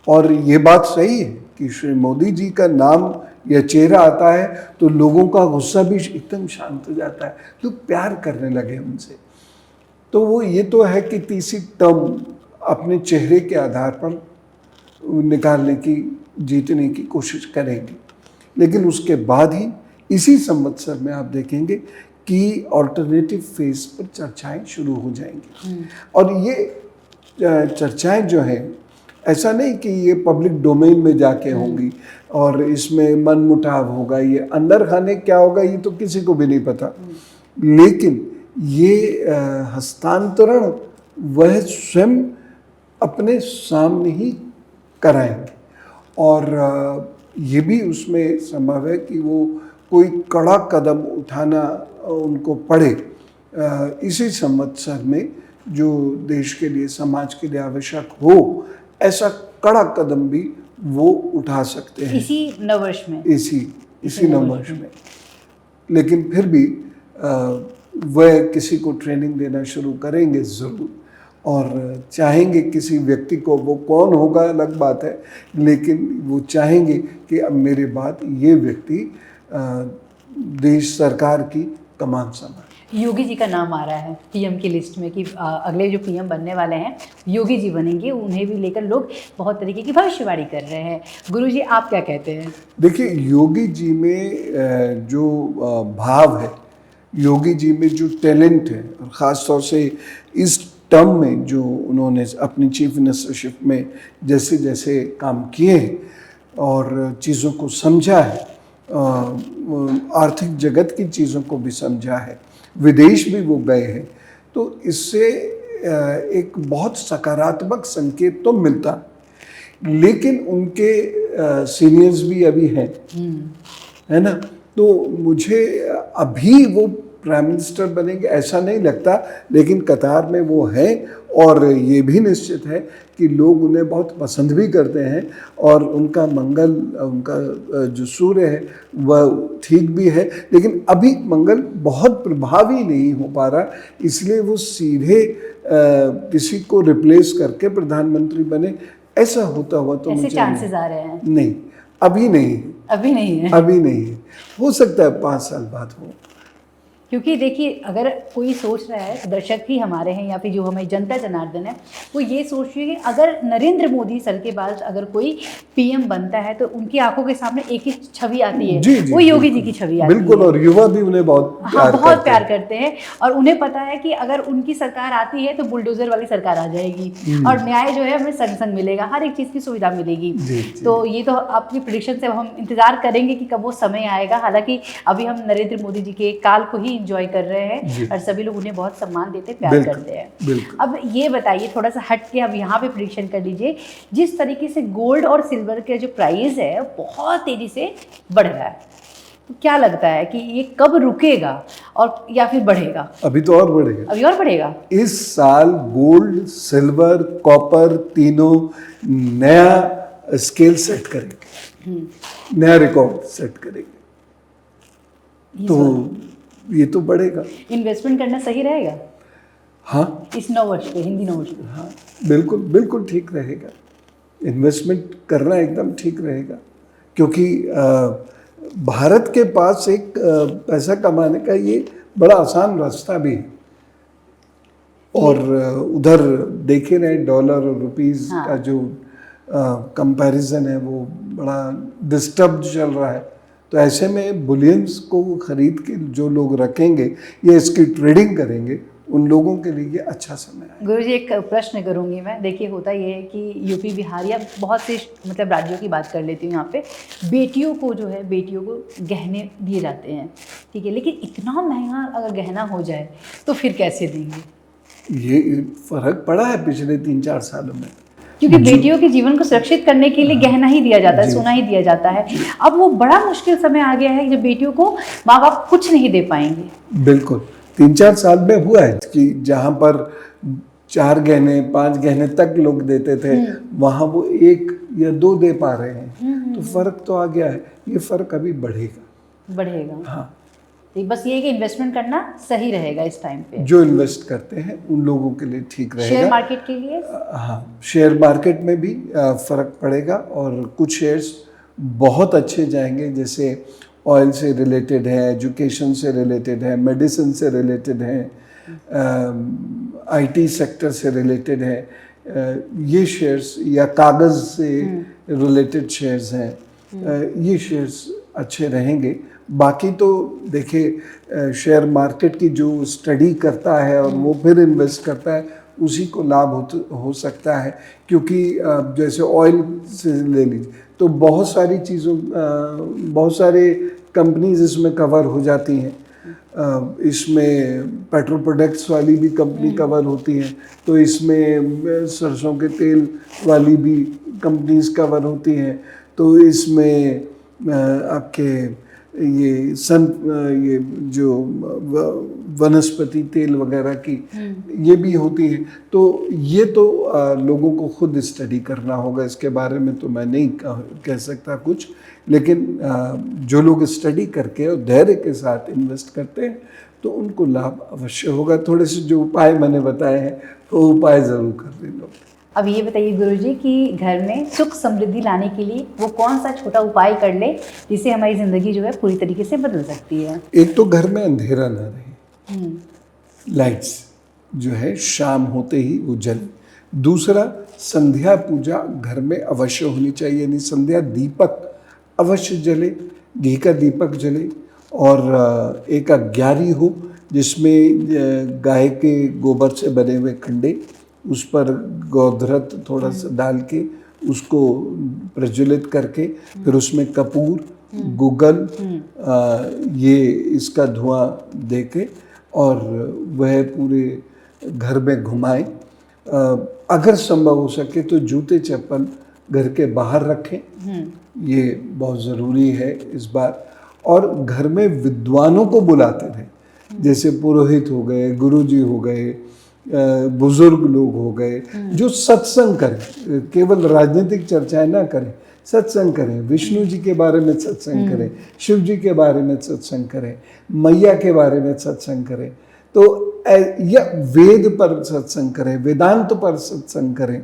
और ये बात सही है कि श्री मोदी जी का नाम या चेहरा आता है तो लोगों का गुस्सा भी एकदम शांत हो जाता है, लोग प्यार करने लगे उनसे। तो वो ये तो है कि तीसरी टर्म अपने चेहरे के आधार पर निकालने की, जीतने की कोशिश करेंगे। लेकिन उसके बाद ही इसी संवत्सर में आप देखेंगे कि ऑल्टरनेटिव फेज पर चर्चाएं शुरू हो जाएंगी। और ये चर्चाएं जो हैं, ऐसा नहीं कि ये पब्लिक डोमेन में जाके होंगी और इसमें मनमुटाव होगा, ये अंदर खाने क्या होगा ये तो किसी को भी नहीं पता। लेकिन ये हस्तांतरण वह स्वयं अपने सामने ही कराएंगे। और ये भी उसमें संभव है कि वो कोई कड़ा कदम उठाना उनको पड़े इसी संवत्सर में, जो देश के लिए, समाज के लिए आवश्यक हो, ऐसा कड़ा कदम भी वो उठा सकते हैं इसी नववर्ष में, इसी नववर्ष में। लेकिन फिर भी वह किसी को ट्रेनिंग देना शुरू करेंगे ज़रूर, और चाहेंगे किसी व्यक्ति को, वो कौन होगा अलग बात है, लेकिन वो चाहेंगे कि अब मेरे बाद ये व्यक्ति देश सरकार की कमान संभाले। योगी जी का नाम आ रहा है पीएम की लिस्ट में कि अगले जो पीएम बनने वाले हैं योगी जी बनेंगे, उन्हें भी लेकर लोग बहुत तरीके की भविष्यवाणी कर रहे हैं। गुरुजी आप क्या कहते हैं? देखिए, योगी जी में जो भाव है, योगी जी में जो टैलेंट है, और ख़ास तौर से इस टर्म में जो उन्होंने अपनी चीफ मिनिस्टरशिप में जैसे जैसे काम किए हैं और चीज़ों को समझा है, आर्थिक जगत की चीज़ों को भी समझा है, विदेश भी वो गए हैं, तो इससे एक बहुत सकारात्मक संकेत तो मिलता है। लेकिन उनके सीनियर्स भी अभी हैं, है ना, तो मुझे अभी वो प्राइम मिनिस्टर बनेंगे ऐसा नहीं लगता, लेकिन कतार में वो हैं, और ये भी निश्चित है कि लोग उन्हें बहुत पसंद भी करते हैं, और उनका मंगल, उनका जो सूर्य है वह ठीक भी है, लेकिन अभी मंगल बहुत प्रभावी नहीं हो पा रहा, इसलिए वो सीधे किसी को रिप्लेस करके प्रधानमंत्री बने, ऐसा होता हुआ तो ऐसे चांसेस आ रहे हैं? नहीं, अभी नहीं है, अभी नहीं है, अभी नहीं है, हो सकता है 5 साल बाद हो। क्योंकि देखिए अगर कोई सोच रहा है, दर्शक ही हमारे हैं या फिर जो हमें जनता जनार्दन है, वो ये सोच रही है कि अगर नरेंद्र मोदी सर के बाद अगर कोई पीएम बनता है तो उनकी आंखों के सामने एक ही छवि आती है, वो योगी जी की छवि आती है। बिल्कुल, और युवा भी उन्हें बहुत बहुत प्यार करते हैं, और उन्हें पता है कि अगर उनकी सरकार आती है तो बुलडोजर वाली सरकार आ जाएगी और न्याय जो है हमें संग संग मिलेगा, हर एक चीज़ की सुविधा मिलेगी। तो ये तो आपकी प्रेडिक्शन से हम इंतजार करेंगे कि कब वो समय आएगा। हालांकि अभी हम नरेंद्र मोदी जी के काल को ही इंजॉय कर रहे हैं और सभी लोग उन्हें बहुत सम्मान देते, प्यार करते हैं। अब ये बताइए, थोड़ा सा हट के अब यहाँ पे प्रेडिक्शन कर लीजिए, जिस तरीके से गोल्ड और सिल्वर के जो प्राइस है बहुत तेजी से बढ़ रहा है, तो क्या लगता है कि ये कब रुकेगा और या फिर बढ़ेगा? अभी तो और बढ़ेगा, अभी और बढ़ेगा। इस साल गोल्ड, सिल्वर, कॉपर तीनों नया स्केल सेट करेंगे, नया रिकॉर्ड सेट करेंगे, तो ये तो बढ़ेगा। इन्वेस्टमेंट करना सही रहेगा? हाँ, इस नववर्ष पे, हिंदी नववर्ष पे। हाँ, बिल्कुल बिल्कुल ठीक रहेगा, इन्वेस्टमेंट करना एकदम ठीक रहेगा, क्योंकि भारत के पास एक पैसा कमाने का ये बड़ा आसान रास्ता भी है, और उधर देखे रहे डॉलर और रुपीस का जो कंपैरिजन है वो बड़ा डिस्टर्ब चल रहा है, तो ऐसे में बुलियंस को खरीद के जो लोग रखेंगे या इसकी ट्रेडिंग करेंगे, उन लोगों के लिए ये अच्छा समय है। गुरुजी एक प्रश्न करूंगी मैं, देखिए होता ये है कि यूपी, बिहार या बहुत से मतलब राज्यों की बात कर लेती हूँ यहाँ पे, बेटियों को जो है, बेटियों को गहने दिए जाते हैं, ठीक है, लेकिन इतना महंगा अगर गहना हो जाए तो फिर कैसे देंगे? ये फर्क पड़ा है पिछले 3-4 सालों में, क्योंकि बेटियों के जीवन को सुरक्षित करने के लिए गहना ही दिया जाता है, सोना ही दिया जाता है। अब वो बड़ा मुश्किल समय आ गया है जब बेटियों को माँ बाप कुछ नहीं दे पाएंगे। बिल्कुल, 3-4 साल में हुआ है कि जहाँ पर 4 गहने 5 गहने तक लोग देते थे, वहाँ वो 1 या 2 दे पा रहे हैं, तो फर्क तो आ गया है। ये फर्क अभी बढ़ेगा। हाँ, बस ये कि इन्वेस्टमेंट करना सही रहेगा इस टाइम पे। जो इन्वेस्ट करते हैं उन लोगों के लिए ठीक रहेगा। शेयर मार्केट के लिए, हाँ, शेयर मार्केट में भी फर्क पड़ेगा, और कुछ शेयर्स बहुत अच्छे जाएंगे, जैसे ऑयल से रिलेटेड है, एजुकेशन से रिलेटेड है, मेडिसिन से रिलेटेड है, आईटी सेक्टर से रिलेटेड है, ये शेयर्स, या कागज़ से रिलेटेड शेयर्स हैं, ये शेयर्स अच्छे रहेंगे। बाकी तो देखिए, शेयर मार्केट की जो स्टडी करता है और वो फिर इन्वेस्ट करता है, उसी को लाभ हो सकता है, क्योंकि जैसे ऑयल से ले लीजिए तो बहुत सारी चीज़ों, बहुत सारे कंपनीज इसमें कवर हो जाती हैं, इसमें पेट्रो प्रोडक्ट्स वाली भी कंपनी कवर होती हैं, तो इसमें सरसों के तेल वाली भी कंपनीज कवर होती हैं, तो इसमें आपके ये जो वनस्पति तेल वगैरह की ये भी होती है। तो ये तो लोगों को खुद स्टडी करना होगा, इसके बारे में तो मैं नहीं कह सकता कुछ, लेकिन जो लोग स्टडी करके और धैर्य के साथ इन्वेस्ट करते हैं तो उनको लाभ अवश्य होगा। थोड़े से जो उपाय मैंने बताए हैं वो उपाय ज़रूर कर दें लोग। अब ये बताइए गुरुजी कि घर में सुख समृद्धि लाने के लिए वो कौन सा छोटा उपाय कर ले जिससे हमारी ज़िंदगी जो है पूरी तरीके से बदल सकती है? एक तो घर में अंधेरा ना रहे, लाइट्स जो है शाम होते ही वो जले। दूसरा, संध्या पूजा घर में अवश्य होनी चाहिए, यानी संध्या दीपक अवश्य जले, घी का दीपक जले। और एक अग्यारी हो जिसमें गाय के गोबर से बने हुए कंडे, उस पर गोधरत थोड़ा सा डाल के उसको प्रज्वलित करके फिर उसमें कपूर, गूगल ये इसका धुआं दे के और वह पूरे घर में घुमाएं। अगर संभव हो सके तो जूते चप्पल घर के बाहर रखें, ये बहुत ज़रूरी है इस बार। और घर में विद्वानों को बुलाते रहें, जैसे पुरोहित हो गए, गुरुजी हो गए, बुजुर्ग लोग हो गए, जो सत्संग करें, केवल राजनीतिक चर्चाएं ना करें, सत्संग करें, विष्णु जी के बारे में सत्संग करें, शिव जी के बारे में सत्संग करें, मैया के बारे में सत्संग करें, तो या वेद पर सत्संग करें, वेदांत पर सत्संग करें।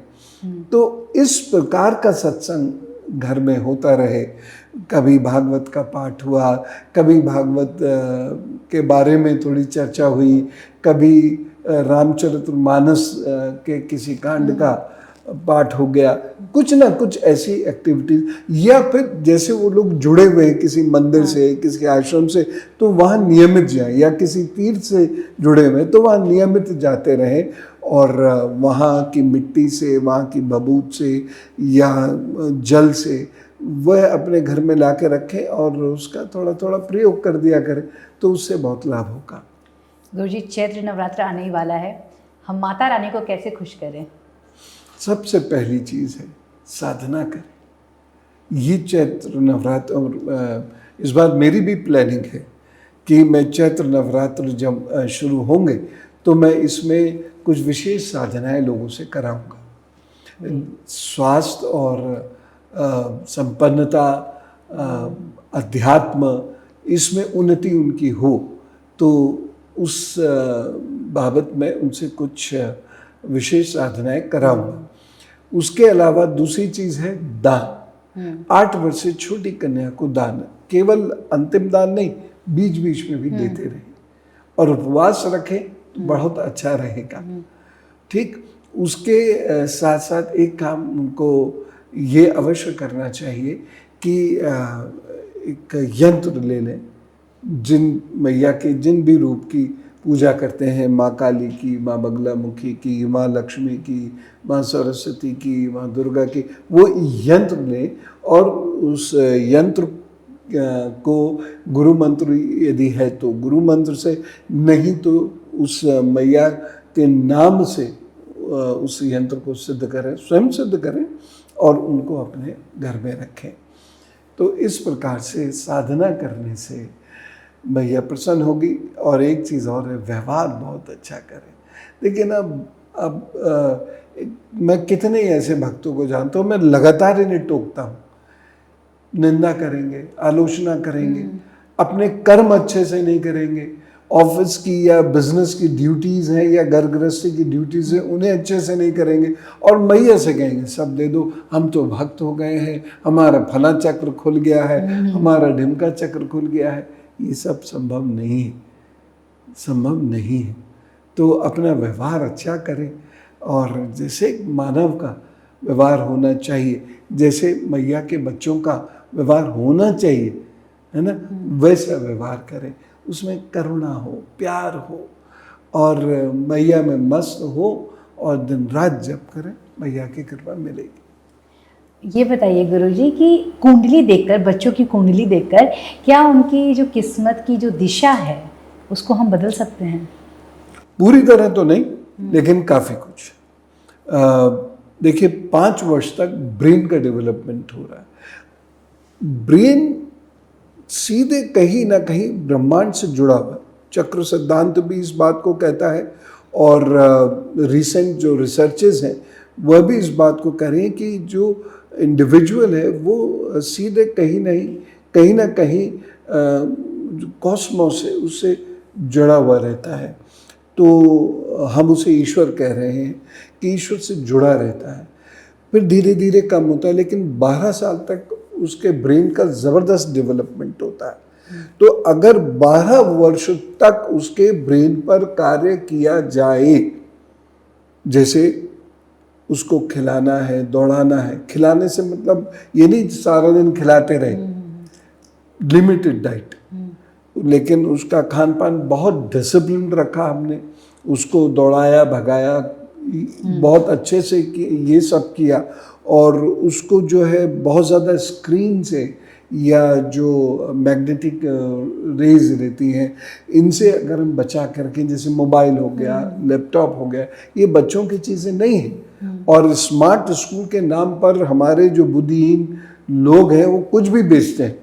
तो इस प्रकार का सत्संग घर में होता रहे। कभी भागवत का पाठ हुआ, कभी भागवत के बारे में थोड़ी चर्चा हुई, कभी रामचरितमानस के किसी कांड का पाठ हो गया, कुछ ना कुछ ऐसी एक्टिविटीज। या फिर जैसे वो लोग जुड़े हुए हैं किसी मंदिर से, किसी आश्रम से, तो वहाँ नियमित जाएं, या किसी तीर्थ से जुड़े हुए तो वहाँ नियमित जाते रहें और वहाँ की मिट्टी से, वहाँ की बबूत से या जल से वह अपने घर में ला के रखें और उसका थोड़ा थोड़ा प्रयोग कर दिया करें, तो उससे बहुत लाभ होगा। गुरुजी, चैत्र नवरात्र आने ही वाला है, हम माता रानी को कैसे खुश करें? सबसे पहली चीज़ है साधना करें। ये चैत्र नवरात्र, और इस बार मेरी भी प्लानिंग है कि मैं चैत्र नवरात्र जब शुरू होंगे तो मैं इसमें कुछ विशेष साधनाएं लोगों से कराऊंगा। स्वास्थ्य और संपन्नता, अध्यात्म, इसमें उन्नति उनकी हो, तो उस बाबत में उनसे कुछ विशेष साधनाएं कराऊंगा। उसके अलावा दूसरी चीज़ है दान। 8 वर्ष से छोटी कन्या को दान, केवल अंतिम दान नहीं, बीच बीच में भी देते रहे और उपवास रखें तो बहुत अच्छा रहेगा। ठीक, उसके साथ साथ एक काम उनको ये अवश्य करना चाहिए कि एक यंत्र ले लें। जिन मैया के जिन भी रूप की पूजा करते हैं, माँ काली की, माँ बगलामुखी की, माँ लक्ष्मी की, माँ सरस्वती की, माँ दुर्गा की, वो यंत्र लें और उस यंत्र को गुरु मंत्र यदि है तो गुरु मंत्र से, नहीं तो उस मैया के नाम से उस यंत्र को सिद्ध करें, स्वयं सिद्ध करें और उनको अपने घर में रखें। तो इस प्रकार से साधना करने से मैया प्रसन्न होगी। और एक चीज़ और है, व्यवहार बहुत अच्छा करें। लेकिन अब मैं कितने ऐसे भक्तों को जानता हूँ, मैं लगातार इन्हें टोकता हूँ, निंदा करेंगे, आलोचना करेंगे, अपने कर्म अच्छे से नहीं करेंगे, ऑफिस की या बिजनेस की ड्यूटीज़ हैं या घर गृहस्थी की ड्यूटीज़ हैं उन्हें अच्छे से नहीं करेंगे, और मैया से कहेंगे सब दे दो, हम तो भक्त हो गए हैं, हमारा फला चक्र खुल गया है, हमारा ढिमका चक्र खुल गया है। ये सब संभव नहीं है, संभव नहीं है। तो अपना व्यवहार अच्छा करें और जैसे मानव का व्यवहार होना चाहिए, जैसे मैया के बच्चों का व्यवहार होना चाहिए, है ना, वैसा व्यवहार करें। उसमें करुणा हो, प्यार हो और मैया में मस्त हो और दिन रात जप करें, मैया की कृपा मिलेगी। ये बताइए गुरुजी कि कुंडली देखकर, बच्चों की कुंडली देखकर क्या उनकी जो किस्मत की जो दिशा है उसको हम बदल सकते हैं? पूरी तरह तो नहीं, लेकिन काफ़ी कुछ। देखिए 5 वर्ष तक ब्रेन का डेवलपमेंट हो रहा है। ब्रेन सीधे कहीं ना कहीं ब्रह्मांड से जुड़ा हुआ है। चक्र सिद्धांत भी इस बात को कहता है, और रिसेंट जो रिसर्चेस हैं वह भी इस बात को कह रहे हैं कि जो इंडिविजुअल है वो सीधे कहीं ना कहीं कॉस्मोस है उससे जुड़ा हुआ रहता है। तो हम उसे ईश्वर कह रहे हैं कि ईश्वर से जुड़ा रहता है। फिर धीरे धीरे कम होता है, लेकिन 12 साल तक उसके ब्रेन का ज़बरदस्त डेवलपमेंट होता है। तो अगर 12 वर्ष तक उसके ब्रेन पर कार्य किया जाए, जैसे उसको खिलाना है, दौड़ाना है, खिलाने से मतलब ये नहीं सारा दिन खिलाते रहे, लिमिटेड डाइट, लेकिन उसका खान पान बहुत डिसिप्लिन रखा हमने, उसको दौड़ाया भगाया बहुत अच्छे से ये सब किया, और उसको जो है बहुत ज़्यादा स्क्रीन से या जो मैग्नेटिक रेज रहती हैं इनसे अगर हम बचा करके, जैसे मोबाइल हो गया, लैपटॉप हो गया, ये बच्चों की चीज़ें नहीं हैं। और स्मार्ट स्कूल के नाम पर हमारे जो बुद्धिहीन लोग हैं वो कुछ भी बेचते हैं।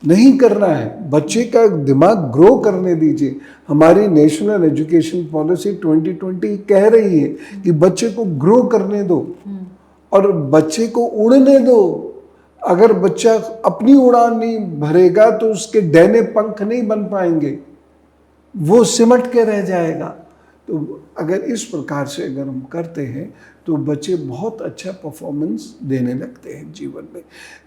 नहीं करना है, बच्चे का दिमाग ग्रो करने दीजिए। हमारी नेशनल एजुकेशन पॉलिसी 2020 कह रही है कि बच्चे को ग्रो करने दो और बच्चे को उड़ने दो। अगर बच्चा अपनी उड़ान नहीं भरेगा तो उसके डैने पंख नहीं बन पाएंगे, वो सिमट के रह जाएगा। तो अगर इस प्रकार से अगर हम करते हैं तो बच्चे बहुत अच्छा परफॉर्मेंस देने लगते हैं जीवन में।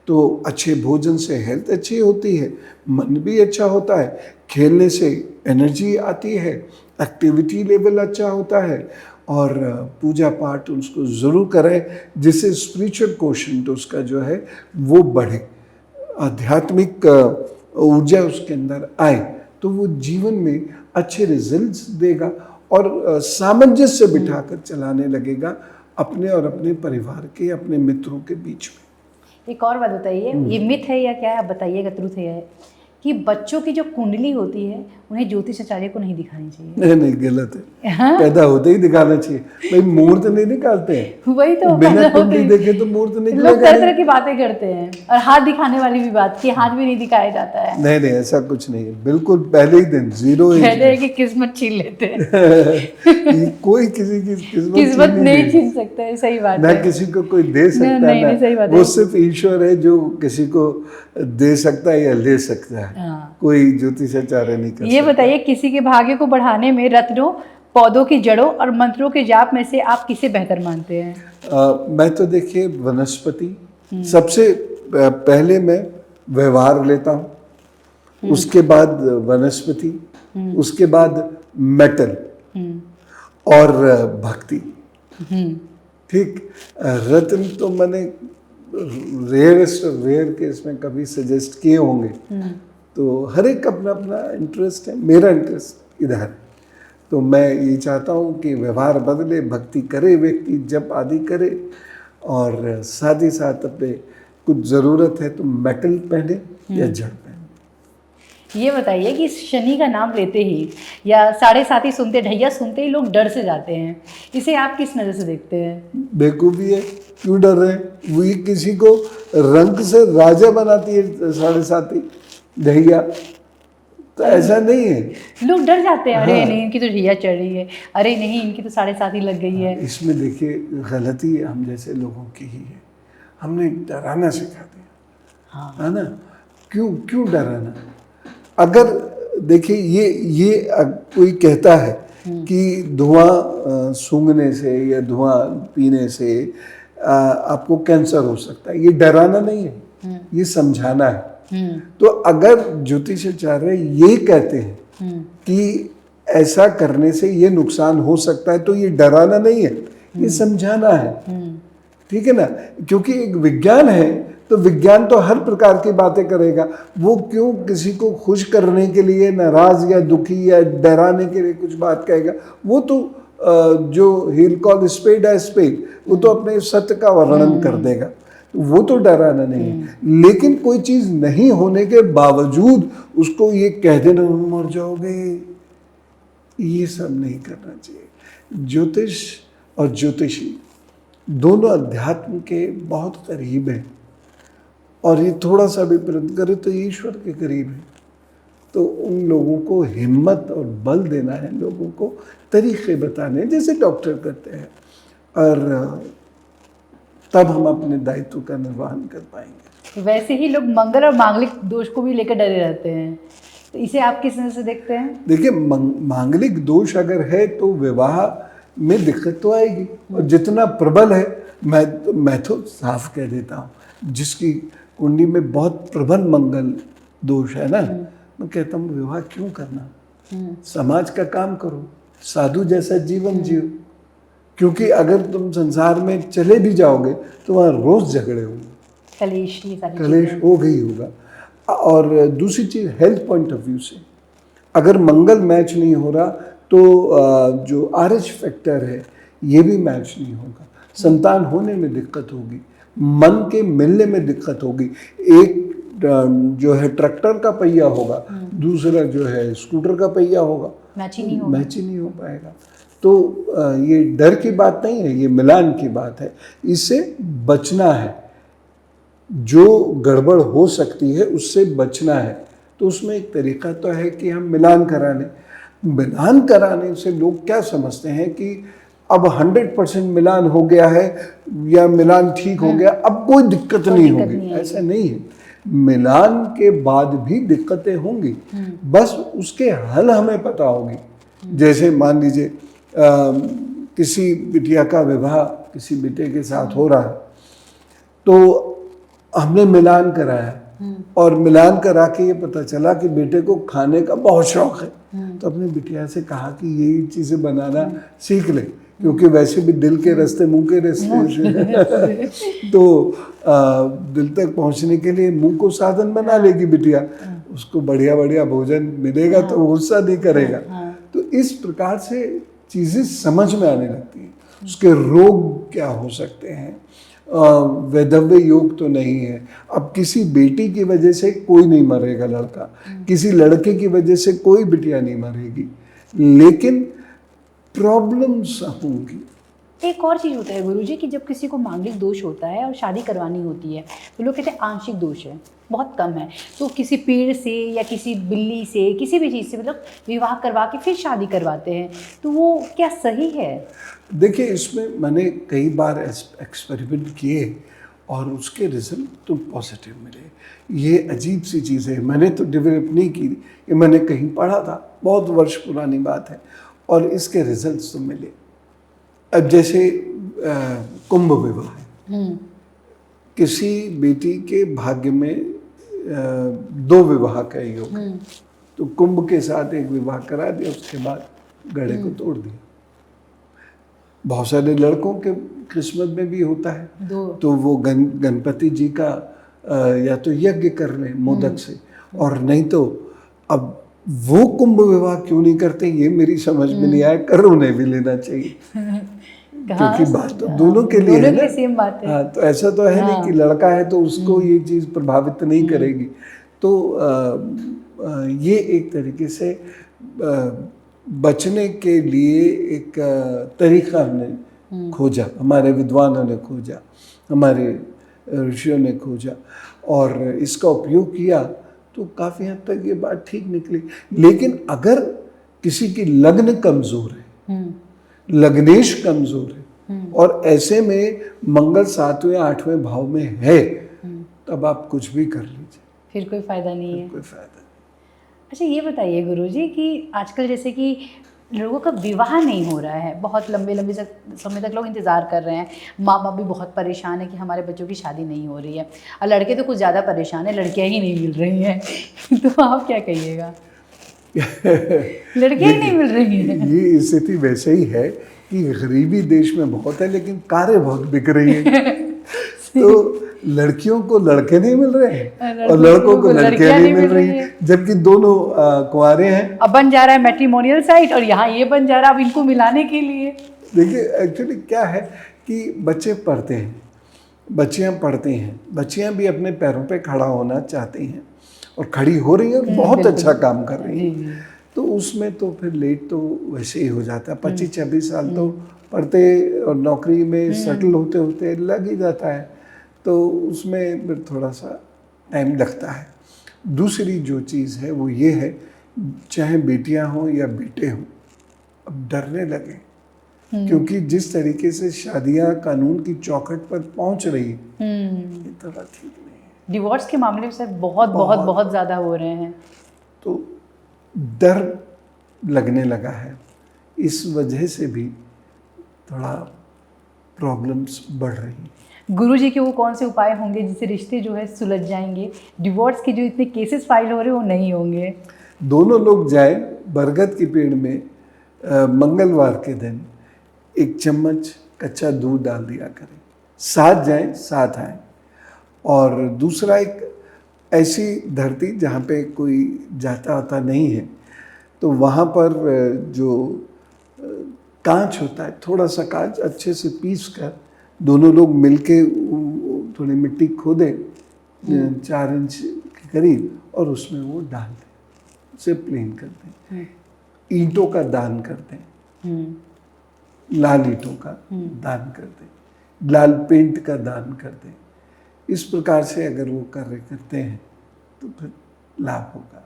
तो अच्छे भोजन से हेल्थ अच्छी होती है, मन भी अच्छा होता है, खेलने से एनर्जी आती है, एक्टिविटी लेवल अच्छा होता है, और पूजा पाठ उसको ज़रूर करें जिससे स्पिरिचुअल कोशेंट उसका जो है वो बढ़े, आध्यात्मिक ऊर्जा उसके अंदर आए, तो वो जीवन में अच्छे रिजल्ट्स देगा और सामंजस्य बिठाकर चलाने लगेगा अपने और अपने परिवार के, अपने मित्रों के बीच में। एक और बात बताइए, ये मिथ है या क्या है, आप बताइएगा, ट्रूथ है कि बच्चों की जो कुंडली होती है उन्हें ज्योतिषाचार्य को नहीं दिखानी चाहिए? नहीं, गलत है। हाँ? पैदा होते ही दिखाना चाहिए भाई, मुहूर्त नहीं निकालते हैं। वही तो, बिना कुंडली देखे तो मुहूर्त निकलेगा। लोग तरह तरह की बातें करते हैं, और हाथ दिखाने वाली भी बात कि हाथ भी नहीं दिखाया जाता है। नहीं, ऐसा कुछ नहीं है, बिल्कुल पहले ही दिन 0 कहते हैं कि किस्मत छीन लेते हैं। कोई किसी की किस्मत नहीं छीन सकता है, सही बात है। ना किसी को कोई दे सकता है, सही बात वो सिर्फ ईश्वर है जो किसी को दे सकता है या ले सकता है। हाँ। कोई ज्योतिषाचार्य नहीं कर सकता। ये बताइए, किसी के भाग्य को बढ़ाने में रत्नों, पौधों की जड़ों और मंत्रों के जाप में से आप किसे बेहतर मानते हैं? मैं तो देखिए वनस्पति सबसे पहले मैं व्यवहार लेता हूँ, उसके बाद वनस्पति, उसके बाद मेटल और भक्ति। ठीक, रत्न तो मैंने रेयर केस में कभी सजेस्ट किए होंगे। तो हर एक अपना अपना इंटरेस्ट है, मेरा इंटरेस्ट इधर है। तो मैं ये चाहता हूँ कि व्यवहार बदले, भक्ति करे व्यक्ति, जप आदि करे, और साथ ही साथ अपने कुछ ज़रूरत है तो मेटल पहने या जड़ पहने। ये बताइए कि शनि का नाम लेते ही या 7:30 सुनते, ढैया सुनते ही लोग डर से जाते हैं, इसे आप किस नज़र से देखते हैं? बेवकूफ़ी है, क्यों डर रहे हैं? वही किसी को रंग से राजा बनाती है 7:30 ढैया, तो ऐसा नहीं है। लोग डर जाते हैं, अरे नहीं इनकी तो ढैया चढ़ रही है, अरे नहीं इनकी तो 7:30 लग गई है। इसमें देखिए गलती हम जैसे लोगों की ही है, हमने डराना सिखा दिया, है ना? क्यों डराना? अगर देखिए ये कोई कहता है कि धुआं सूंघने से या धुआं पीने से आपको कैंसर हो सकता है, ये डराना नहीं है, ये समझाना है। तो अगर ज्योतिषाचार्य ये कहते हैं कि ऐसा करने से ये नुकसान हो सकता है, तो ये डराना नहीं है, ये समझाना है। ठीक है ना? क्योंकि एक विज्ञान है, तो विज्ञान तो हर प्रकार की बातें करेगा। वो क्यों किसी को खुश करने के लिए नाराज या दुखी या डराने के लिए कुछ बात कहेगा? वो तो जो he'll call spade a spade, वो तो अपने सत्य का वर्णन कर देगा, वो तो डराना नहीं है। लेकिन कोई चीज नहीं होने के बावजूद उसको ये कह देना मर जाओगे, ये सब नहीं करना चाहिए। ज्योतिष और ज्योतिषी दोनों अध्यात्म के बहुत करीब हैं, और ये थोड़ा सा भी प्रयत्न करे तो ये ईश्वर के करीब है। तो उन लोगों को हिम्मत और बल देना है, लोगों को तरीके बताने हैं जैसे डॉक्टर करते हैं, और तब हम अपने दायित्व का निर्वहन कर पाएंगे। वैसे ही लोग मंगल और मांगलिक दोष को भी लेकर डरे रहते हैं, तो इसे आप किस नजर से देखते हैं? देखिए, मांगलिक दोष अगर है तो विवाह में दिक्कत तो आएगी, और जितना प्रबल है, मैं तो साफ कह देता हूँ, जिसकी कुंडली में बहुत प्रबल मंगल दोष है ना, मैं कहता हूँ विवाह क्यों करना, समाज का काम करो, साधु जैसा जीवन जियो, क्योंकि अगर तुम संसार में चले भी जाओगे तो वहाँ रोज झगड़े होंगे, कलेश हो गई होगा। और दूसरी चीज़ हेल्थ पॉइंट ऑफ व्यू से, अगर मंगल मैच नहीं हो रहा तो जो RH फैक्टर है ये भी मैच नहीं होगा, संतान होने में दिक्कत होगी, मन के मिलने में दिक्कत होगी। एक जो है ट्रैक्टर का पहिया होगा, दूसरा जो है स्कूटर का पहिया होगा, मैच ही नहीं हो पाएगा। तो ये डर की बात नहीं है, ये मिलान की बात है, इससे बचना है। जो गड़बड़ हो सकती है उससे बचना है, तो उसमें एक तरीका तो है कि हम मिलान कराने से लोग क्या समझते हैं कि अब 100% मिलान हो गया है या मिलान ठीक हो गया, अब कोई दिक्कत नहीं होगी। ऐसा नहीं है, मिलान के बाद भी दिक्कतें होंगी, बस उसके हल हमें पता होगी। जैसे मान लीजिए किसी बिटिया का विवाह किसी बेटे के साथ हो रहा है, तो हमने मिलान कराया, और मिलान करा के ये पता चला कि बेटे को खाने का बहुत शौक है, तो अपनी बिटिया से कहा कि यही चीज़ें बनाना सीख ले, क्योंकि वैसे भी दिल के रास्ते मुंह के रास्ते तो दिल तक पहुंचने के लिए मुंह को साधन बना लेगी बिटिया, उसको बढ़िया बढ़िया भोजन मिलेगा तो वो गुस्सा नहीं करेगा। तो इस प्रकार से चीज़ें समझ में आने लगती हैं, उसके रोग क्या हो सकते हैं। वैधव्य योग तो नहीं है, अब किसी बेटी की वजह से कोई नहीं मरेगा लड़का, किसी लड़के की वजह से कोई बिटिया नहीं मरेगी, लेकिन प्रॉब्लम्स होंगी। एक और चीज़ होता है गुरुजी कि जब किसी को मांगलिक दोष होता है और शादी करवानी होती है तो लोग कहते हैं आंशिक दोष है, बहुत कम है, तो किसी पेड़ से या किसी बिल्ली से किसी भी चीज़ से मतलब विवाह करवा के फिर शादी करवाते हैं, तो वो क्या सही है? देखिए, इसमें मैंने कई बार एक्सपेरिमेंट किए और उसके रिजल्ट तो पॉजिटिव मिले। ये अजीब सी चीज़ है, मैंने तो डेवलप नहीं की, ये मैंने कहीं पढ़ा था, बहुत वर्ष पुरानी बात है, और इसके रिजल्ट्स तो मिले। अब जैसे कुंभ विवाह है, किसी बेटी के भाग्य में 2 विवाह का योग है, तो कुंभ के साथ एक विवाह करा दिया, उसके बाद गड़े को तोड़ दिया। बहुत सारे लड़कों के किस्मत में भी होता है, तो वो गणपति जी का या तो यज्ञ कर लें मोदक से, और नहीं तो अब वो कुंभ विवाह क्यों नहीं करते, ये मेरी समझ में नहीं आया, कर उन्हें भी लेना चाहिए क्योंकि बात तो दोनों के लिए है ना। सेम बात है। हाँ, तो ऐसा तो है नहीं कि लड़का है तो उसको ये चीज़ प्रभावित नहीं करेगी। तो ये एक तरीके से बचने के लिए एक तरीका हमने खोजा, हमारे विद्वानों ने खोजा, हमारे ऋषियों ने खोजा, और इसका उपयोग किया तो काफ़ी हद तक ये बात ठीक निकली। लेकिन अगर किसी की लग्न कमज़ोर है, लग्नेश कमज़ोर है, और ऐसे में मंगल 7वें 8वें भाव में है, तब आप कुछ भी कर लीजिए, फिर कोई फ़ायदा नहीं है। कोई फ़ायदा नहीं। अच्छा, ये बताइए गुरुजी कि आजकल जैसे कि लोगों का विवाह नहीं हो रहा है, बहुत लंबे समय तक लोग इंतज़ार कर रहे हैं, माँ बाप भी बहुत परेशान है कि हमारे बच्चों की शादी नहीं हो रही है, और लड़के तो कुछ ज़्यादा परेशान है, लड़कियाँ ही नहीं मिल रही हैं तो आप क्या कहिएगा? लड़कियाँ ही नहीं मिल रही हैं। ये स्थिति वैसे ही है कि गरीबी देश में बहुत है, लेकिन कारें बहुत बिक रही हैं। तो लड़कियों को लड़के नहीं मिल रहे हैं और लड़कों को लड़कियां नहीं मिल रही हैं, जबकि दोनों कुंवारे हैं। अब बन जा रहा है मैट्रिमोनियल साइट, और यहाँ ये बन जा रहा है अब इनको मिलाने के लिए। देखिए, एक्चुअली क्या है कि बच्चे पढ़ते हैं, बच्चियाँ पढ़ती हैं, बच्चियाँ भी अपने पैरों पे खड़ा होना चाहती हैं और खड़ी हो रही हैं और बहुत अच्छा काम कर रही हैं। तो उसमें तो फिर लेट तो वैसे ही हो जाता है, 25-26 साल तो पढ़ते और नौकरी में सेटल होते होते लग ही जाता है, तो उसमें फिर थोड़ा सा टाइम लगता है। दूसरी जो चीज़ है वो ये है, चाहे बेटियां हों या बेटे हों, अब डरने लगे, क्योंकि जिस तरीके से शादियां कानून की चौखट पर पहुंच रही ये थोड़ा ठीक नहीं है। डिवोर्स के मामले में सर बहुत बहुत बहुत ज़्यादा हो रहे हैं। तो डर लगने लगा है, इस वजह से भी थोड़ा प्रॉब्लम्स बढ़ रही हैं। गुरुजी के वो कौन से उपाय होंगे जिससे रिश्ते जो है सुलझ जाएंगे, डिवोर्स के जो इतने केसेस फाइल हो रहे हैं वो नहीं होंगे? दोनों लोग जाए बरगद के पेड़ में, मंगलवार के दिन 1 चम्मच कच्चा दूध डाल दिया करें, साथ जाएं साथ आएं। और दूसरा, एक ऐसी धरती जहाँ पे कोई जाता आता नहीं है, तो वहाँ पर जो कांच होता है, थोड़ा सा कांच अच्छे से पीस कर दोनों लोग मिलके थोड़ी मिट्टी खोदें 4 इंच के करीब, और उसमें वो डाल दें, उसे प्लेन कर दें। ईंटों का दान कर दें, लाल ईंटों का दान कर दें, लाल पेंट का दान कर दें। इस प्रकार से अगर वो कार्य करते हैं तो फिर लाभ होगा।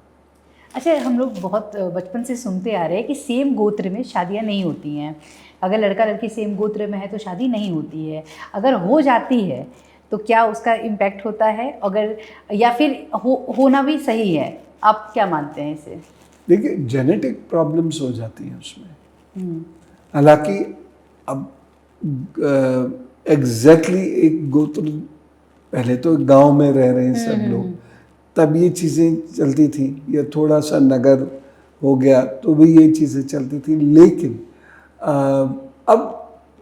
अच्छा, हम लोग बहुत बचपन से सुनते आ रहे हैं कि सेम गोत्र में शादियां नहीं होती हैं। अगर लड़का लड़की सेम गोत्र में है तो शादी नहीं होती है। अगर हो जाती है तो क्या उसका इम्पैक्ट होता है, अगर या फिर होना भी सही है? आप क्या मानते हैं इसे? देखिए, जेनेटिक प्रॉब्लम्स हो जाती हैं उसमें। हालांकि अब एग्जैक्टली एक गोत्र, पहले तो गांव में रह रहे हैं सब लोग, तब ये चीज़ें चलती थी, या थोड़ा सा नगर हो गया तो भी ये चीज़ें चलती थी। लेकिन अब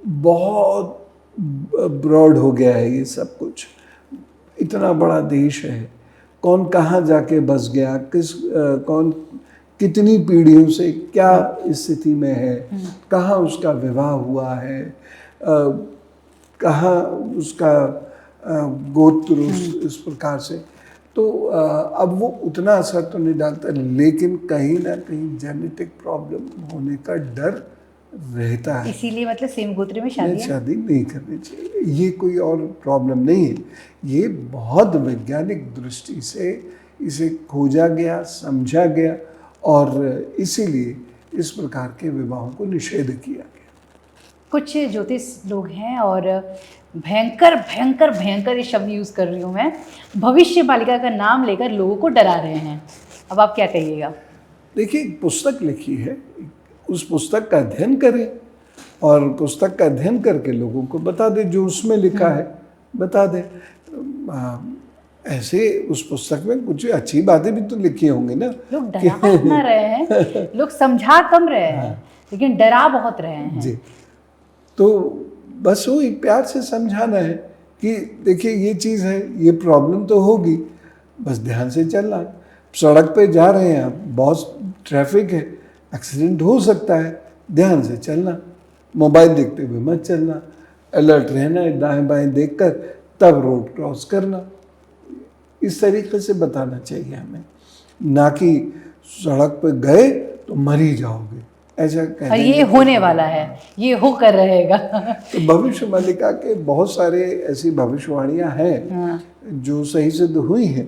बहुत ब्रॉड हो गया है ये सब कुछ, इतना बड़ा देश है, कौन कहाँ जाके बस गया, कौन कितनी पीढ़ियों से क्या स्थिति में है, कहाँ उसका विवाह हुआ है, कहाँ उसका गोत्र, इस प्रकार से। तो अब वो उतना असर तो नहीं डालता, लेकिन कहीं ना कहीं जेनेटिक प्रॉब्लम होने का डर रहता है। इसीलिए मतलब सेम गोत्र में शादी नहीं करनी चाहिए। ये कोई और प्रॉब्लम नहीं है, ये बहुत वैज्ञानिक दृष्टि से इसे खोजा गया, समझा गया, और इसीलिए इस प्रकार के विवाहों को निषेध किया गया। कुछ ज्योतिष लोग हैं और भयंकर भयंकर भयंकर ये शब्द यूज़ कर रही हूँ मैं, भविष्य बालिका का नाम लेकर लोगों को डरा रहे हैं। अब आप क्या कहिएगा? देखिए, एक पुस्तक लिखी है, उस पुस्तक का अध्ययन करें, और पुस्तक का अध्ययन करके लोगों को बता दें, जो उसमें लिखा है बता दें। ऐसे उस पुस्तक में कुछ अच्छी बातें भी तो लिखी होंगी ना। लोग डरा इतना रहे हैं, लोग समझा कम रहे हैं, लेकिन डरा बहुत रहे हैं जी। तो बस वो एक प्यार से समझाना है कि देखिए, ये चीज़ है, ये प्रॉब्लम तो होगी, बस ध्यान से चलना। सड़क पे जा रहे हैं आप, बहुत ट्रैफिक है, एक्सीडेंट हो सकता है, ध्यान से चलना, मोबाइल देखते हुए मत चलना, अलर्ट रहना है, दाएं बाएं देखकर तब रोड क्रॉस करना। इस तरीके से बताना चाहिए हमें, ना कि सड़क पे गए तो मर ही जाओगे, ऐसा कहना। ये होने वाला है, ये होकर रहेगा। तो भविष्य बालिका के बहुत सारे ऐसी भविष्यवाणियां हैं जो सही सिद्ध हुई हैं।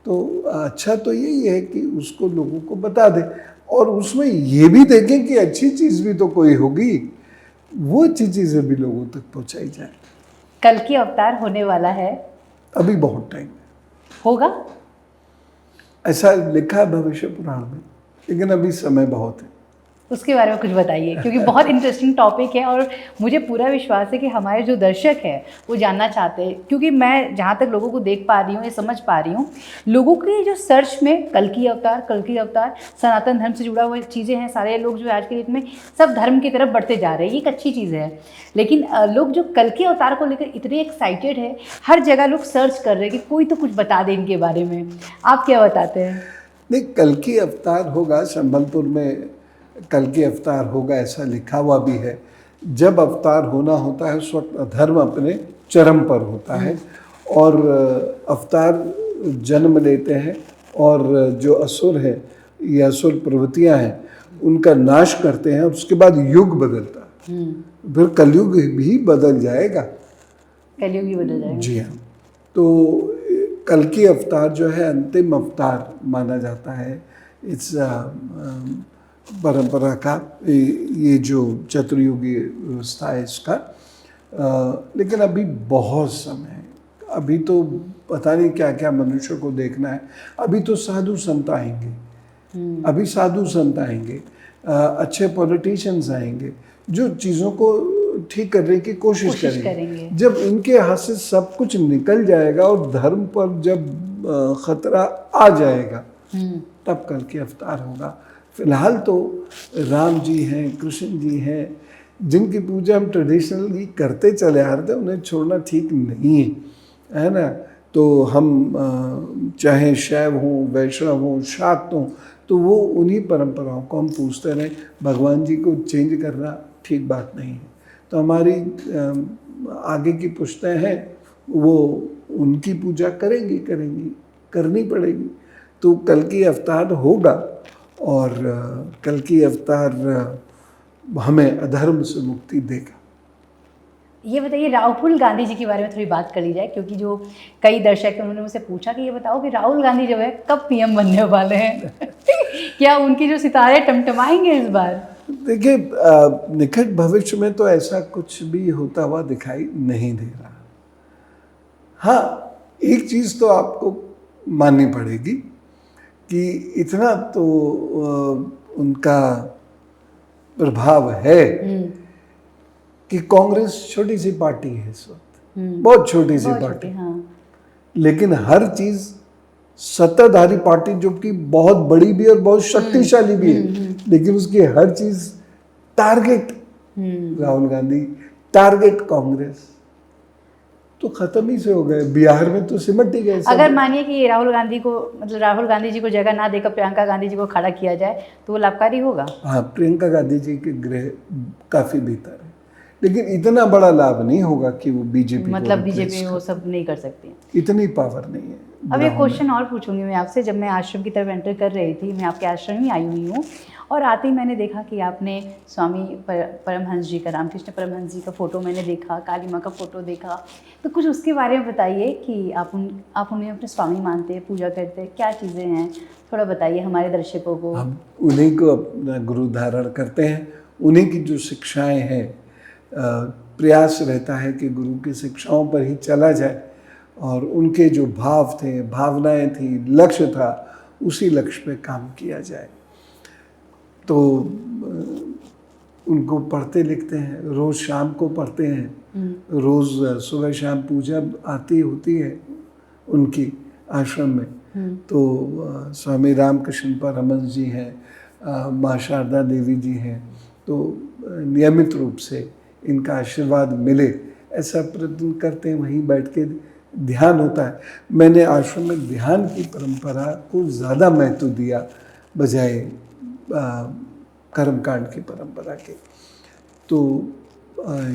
तो अच्छा तो यही है कि उसको लोगों को बता दें, और उसमें ये भी देखें कि अच्छी चीज़ भी तो कोई होगी, वो अच्छी चीज़ें भी लोगों तक पहुंचाई जाए। कल की अवतार होने वाला है, अभी बहुत टाइम होगा ऐसा लिखा है भविष्य पुराण में, लेकिन अभी समय बहुत है। उसके बारे में कुछ बताइए, क्योंकि बहुत इंटरेस्टिंग टॉपिक है और मुझे पूरा विश्वास है कि हमारे जो दर्शक हैं वो जानना चाहते हैं। क्योंकि मैं जहाँ तक लोगों को देख पा रही हूँ, ये समझ पा रही हूँ, लोगों के जो सर्च में कल की अवतार, सनातन धर्म से जुड़ा हुआ चीज़ें हैं, सारे लोग जो आज के डेट में सब धर्म की तरफ बढ़ते जा रहे हैं, ये एक अच्छी चीज़ है। लेकिन लोग जो कल के अवतार को लेकर इतने एक्साइटेड है, हर जगह लोग सर्च कर रहे हैं कि कोई तो कुछ बता दे इनके बारे में। आप क्या बताते हैं? नहीं, कल की अवतार होगा, संबलपुर में कल की अवतार होगा ऐसा लिखा हुआ भी है। जब अवतार होना होता है उस वक्त अधर्म अपने चरम पर होता है, और अवतार जन्म लेते हैं, और जो असुर है या असुर प्रवृत्तियां हैं उनका नाश करते हैं, उसके बाद युग बदलता है, फिर कलयुग भी बदल जाएगा। कलयुग भी बदल जाएगा। जी हाँ। तो कल की अवतार जो है अंतिम अवतार माना जाता है इस परंपरा का, ये जो चतुर्युगी व्यवस्था है इसका। लेकिन अभी बहुत समय है, अभी तो पता नहीं क्या क्या मनुष्य को देखना है। अभी तो साधु संत आएंगे, अभी साधु संत आएंगे, अच्छे पॉलिटिशियंस आएंगे जो चीज़ों को ठीक करने की कोशिश करेंगे। जब इनके हाथ से सब कुछ निकल जाएगा और धर्म पर जब खतरा आ जाएगा तब कल के अवतार होगा। फिलहाल तो राम जी हैं, कृष्ण जी हैं, जिनकी पूजा हम ट्रेडिशनली करते चले आ रहे थे, उन्हें छोड़ना ठीक नहीं है ना। तो हम चाहे शैव हों, वैष्णव हों, शाक्त हों, तो वो उन्हीं परंपराओं को हम पूछते रहें। भगवान जी को चेंज करना ठीक बात नहीं है। तो हमारी आगे की पुश्तें हैं, वो उनकी पूजा करेंगी, करनी पड़ेगी। तो कल की अवतार होगा और कल की अवतार हमें अधर्म से मुक्ति देगा। ये बताइए, राहुल गांधी जी के बारे में थोड़ी बात कर ली जाए, क्योंकि जो कई दर्शक हैं उन्होंने मुझसे पूछा कि ये बताओ कि राहुल गांधी जो है कब पीएम बनने वाले हैं क्या उनके जो सितारे टमटमाएंगे इस बार? देखिए, निकट भविष्य में तो ऐसा कुछ भी होता हुआ दिखाई नहीं दे रहा। हाँ, एक चीज़ तो आपको माननी पड़ेगी कि इतना तो उनका प्रभाव है कि कांग्रेस छोटी सी पार्टी है इस वक्त, बहुत छोटी सी पार्टी। हाँ। लेकिन हर चीज सत्ताधारी पार्टी जो कि बहुत बड़ी भी और बहुत शक्तिशाली भी है, लेकिन उसकी हर चीज टारगेट राहुल गांधी, टारगेट कांग्रेस, तो खत्म ही से हो गए। बिहार में तो सिमट ही गए। अगर मानिए कि राहुल गांधी को, मतलब राहुल गांधी जी को जगह ना देकर प्रियंका गांधी जी को खड़ा किया जाए तो वो लाभकारी होगा? हाँ, प्रियंका गांधी जी के गृह काफी बेहतर है, लेकिन इतना बड़ा लाभ नहीं होगा कि वो बीजेपी, मतलब बीजेपी वो सब नहीं कर सकती, इतनी पावर नहीं है। अब एक क्वेश्चन और पूछूंगी मैं आपसे। जब मैं आश्रम की तरफ एंटर कर रही थी, मैं आपके आश्रम ही आई हुई हूँ, और आते ही मैंने देखा कि आपने स्वामी परमहंस जी का, रामकृष्ण परमहंस जी का फ़ोटो मैंने देखा, काली माँ का फ़ोटो देखा। तो कुछ उसके बारे में बताइए कि आप उन्हें अपने स्वामी मानते हैं, पूजा करते हैं, क्या चीज़ें हैं, थोड़ा बताइए हमारे दर्शकों को। हम उन्हीं को अपना गुरु धारण करते हैं, उन्हीं की जो शिक्षाएं हैं, प्रयास रहता है कि गुरु की शिक्षाओं पर ही चला जाए और उनके जो भाव थे, भावनाएं थी, लक्ष्य था, उसी लक्ष्य पे काम किया जाए। तो उनको पढ़ते लिखते हैं, रोज़ शाम को पढ़ते हैं, रोज़ सुबह शाम पूजा आती होती है उनकी आश्रम में। तो स्वामी रामकृष्ण परमहंस जी हैं, माँ शारदा देवी जी हैं, तो नियमित रूप से इनका आशीर्वाद मिले ऐसा प्रयत्न करते हैं। वहीं बैठ के ध्यान होता है। मैंने आश्रम में ध्यान की परंपरा को ज़्यादा महत्व दिया बजाय कर्मकांड की परंपरा के। तो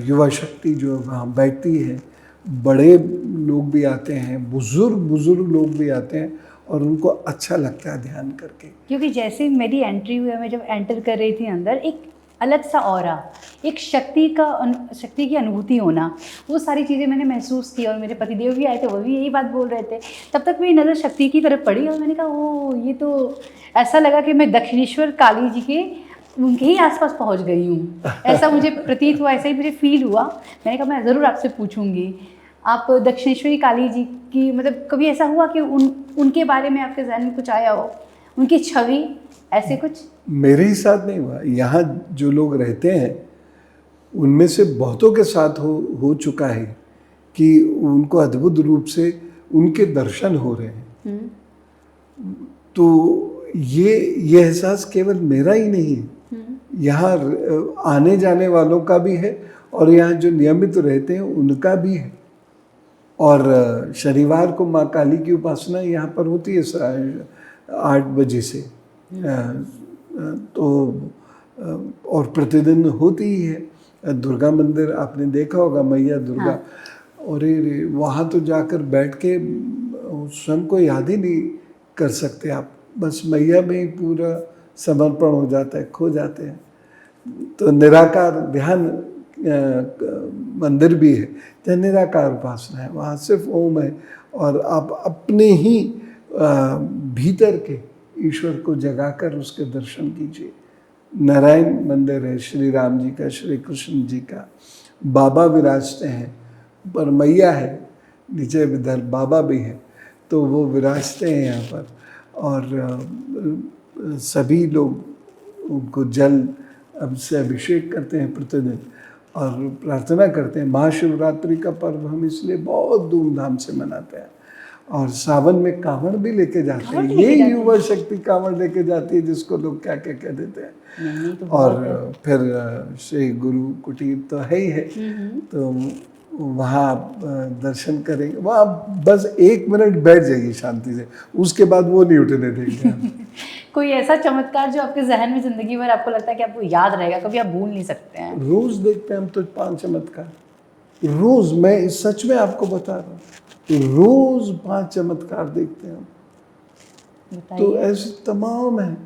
युवा शक्ति जो वहाँ बैठती है, बड़े लोग भी आते हैं, बुजुर्ग लोग भी आते हैं, और उनको अच्छा लगता है ध्यान करके। क्योंकि जैसे मेरी एंट्री हुई, मैं जब एंटर कर रही थी अंदर, एक अलग सा ऑरा, एक शक्ति की अनुभूति होना, वो सारी चीज़ें मैंने महसूस की। और मेरे पतिदेव भी आए थे, वो भी यही बात बोल रहे थे। तब तक मेरी नज़र शक्ति की तरफ पड़ी और मैंने कहा ओ, ये तो ऐसा लगा कि मैं दक्षिणेश्वर काली जी के उनके ही आसपास पहुंच गई हूँ, ऐसा मुझे प्रतीत हुआ, ऐसा ही मुझे फील हुआ। मैंने कहा मैं ज़रूर आपसे पूछूंगी, आप दक्षिणेश्वरी काली जी की, मतलब कभी ऐसा हुआ कि उनके बारे में आपके ज़हन में कुछ आया हो, उनकी छवि, ऐसे कुछ? मेरे ही साथ नहीं हुआ, यहाँ जो लोग रहते हैं उनमें से बहुतों के साथ हो चुका है कि उनको अद्भुत रूप से उनके दर्शन हो रहे हैं। तो ये एहसास केवल मेरा ही नहीं है, यहाँ आने जाने वालों का भी है और यहाँ जो नियमित रहते हैं उनका भी है। और शनिवार को माँ काली की उपासना यहाँ पर होती है 8 बजे से, तो और प्रतिदिन होती ही है। दुर्गा मंदिर आपने देखा होगा, मैया दुर्गा। हाँ। और वहाँ तो जाकर बैठ के स्वयं को याद ही नहीं कर सकते आप, बस मैया में ही पूरा समर्पण हो जाता है, खो जाते हैं। तो निराकार ध्यान मंदिर भी है जहाँ निराकार उपासना है, वहाँ सिर्फ ओम है और आप अपने ही भीतर के ईश्वर को जगाकर उसके दर्शन कीजिए। नारायण मंदिर है श्री राम जी का, श्री कृष्ण जी का, बाबा विराजते हैं, ऊपर मैया है, नीचे विधर बाबा भी है, तो वो विराजते हैं यहाँ पर। और सभी लोग उनको जल अब से अभिषेक करते हैं प्रतिदिन और प्रार्थना करते हैं। महाशिवरात्रि का पर्व हम इसलिए बहुत धूमधाम से मनाते हैं और सावन में कांवड़ भी लेके जाते हैं। ये युवा शक्ति कांवड़ लेके जाती है जिसको लोग क्या क्या कह देते हैं। तो और फिर श्री गुरु कुटीर तो है ही है, तो वहाँ आप दर्शन करेंगे, वहाँ बस 1 मिनट बैठ जाइए शांति से, उसके बाद वो नहीं उठने देंगे। कोई ऐसा चमत्कार जो आपके जहन में जिंदगी भर आपको लगता है कि आपको याद रहेगा, कभी आप भूल नहीं सकते हैं? रोज देखते हैं हम तो 5 चमत्कार रोज, मैं सच में आपको बता रहा हूँ, रोज 5 चमत्कार देखते हैं हम। तो ऐसे तमाम है,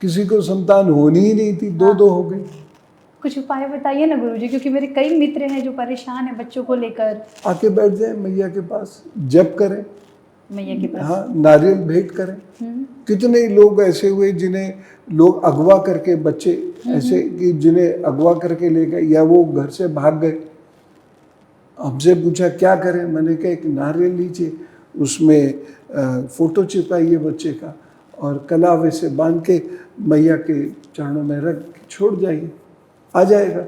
किसी को संतान होनी ही नहीं थी, 2 हो गई। कुछ उपाय बताइए ना गुरुजी, क्योंकि मेरे कई मित्र हैं जो परेशान हैं बच्चों को लेकर। आके बैठ जाए मैया के पास, जप करें मैया के पास, हाँ, नारियल भेंट करें। कितने लोग ऐसे हुए जिन्हें लोग अगवा करके, बच्चे ऐसे कि जिन्हें अगवा करके ले गए या वो घर से भाग गए। हमसे पूछा क्या करें, मैंने कहा एक नारियल लीजिए, उसमें फोटो चिपकाइए बच्चे का और कलावे से बांध के मैया के चरणों में रख छोड़ जाइए, आ जाएगा।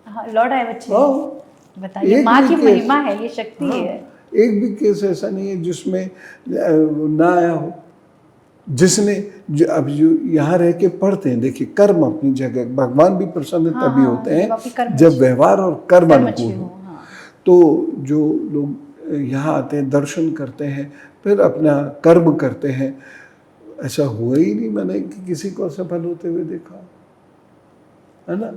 हाँ, लौट आए बच्चे। बताइए, माँ की महिमा है, ये शक्ति है। एक भी केस ऐसा नहीं है जिसमें ना आया हो। जिसने अब जो यहाँ रह के पढ़ते हैं, देखिए कर्म अपनी जगह, भगवान भी प्रसन्न तभी होते हैं जब व्यवहार और कर्म अनुकूल हो। तो जो लोग यहाँ आते हैं, दर्शन करते हैं, फिर अपना कर्म करते हैं, ऐसा हुआ ही नहीं मैंने कि किसी को असफल होते हुए देखा, है ना।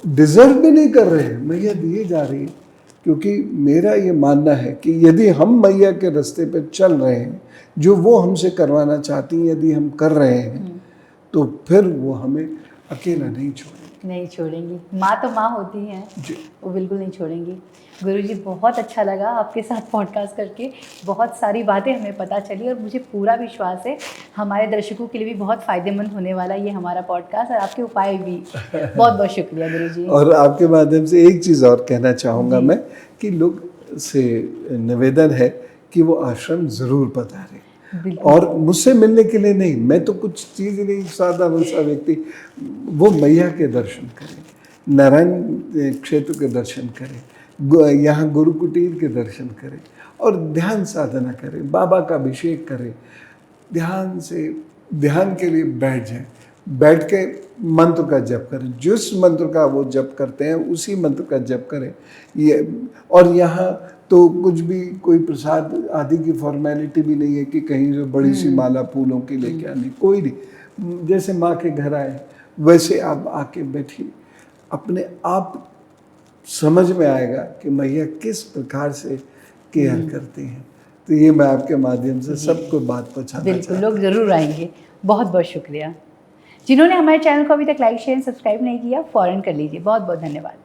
डिजर्व भी नहीं कर रहे हैं, मैया दिए जा रही है। क्योंकि मेरा ये मानना है कि यदि हम मैया के रास्ते पे चल रहे हैं, जो वो हमसे करवाना चाहती हैं यदि हम कर रहे हैं, तो फिर वो हमें अकेला नहीं छोड़ेंगी। माँ तो माँ होती हैं, वो बिल्कुल नहीं छोड़ेंगी। गुरुजी, बहुत अच्छा लगा आपके साथ पॉडकास्ट करके, बहुत सारी बातें हमें पता चली और मुझे पूरा विश्वास है हमारे दर्शकों के लिए भी बहुत फ़ायदेमंद होने वाला ये हमारा पॉडकास्ट, और आपके उपाय भी। बहुत बहुत शुक्रिया गुरुजी। और आपके माध्यम से एक चीज़ और कहना चाहूँगा मैं कि लोग से निवेदन है कि वो आश्रम ज़रूर पधारें, और मुझसे मिलने के लिए नहीं, मैं तो कुछ चीज़ नहीं, सादा सा व्यक्ति, वो मैया के दर्शन करें, नारायण क्षेत्र के दर्शन करें, यहाँ गुरु कुटीर के दर्शन करें और ध्यान साधना करें, बाबा का अभिषेक करें, ध्यान से ध्यान के लिए बैठ जाएं, बैठ के मंत्र का जप करें, जिस मंत्र का वो जप करते हैं उसी मंत्र का जप करें। ये, और यहाँ तो कुछ भी कोई प्रसाद आदि की फॉर्मेलिटी भी नहीं है कि कहीं जो बड़ी सी माला फूलों की लेके आनी, कोई नहीं। जैसे माँ के घर आए वैसे आप आके बैठिए, अपने आप समझ में आएगा कि मैया किस प्रकार से केयर करती हैं। तो ये मैं आपके माध्यम से सबको बात पहुँचाना चाहता हूँ। बिल्कुल, लोग ज़रूर आएंगे। बहुत बहुत शुक्रिया। जिन्होंने हमारे चैनल को अभी तक लाइक शेयर सब्सक्राइब नहीं किया, फ़ौरन कर लीजिए। बहुत बहुत धन्यवाद।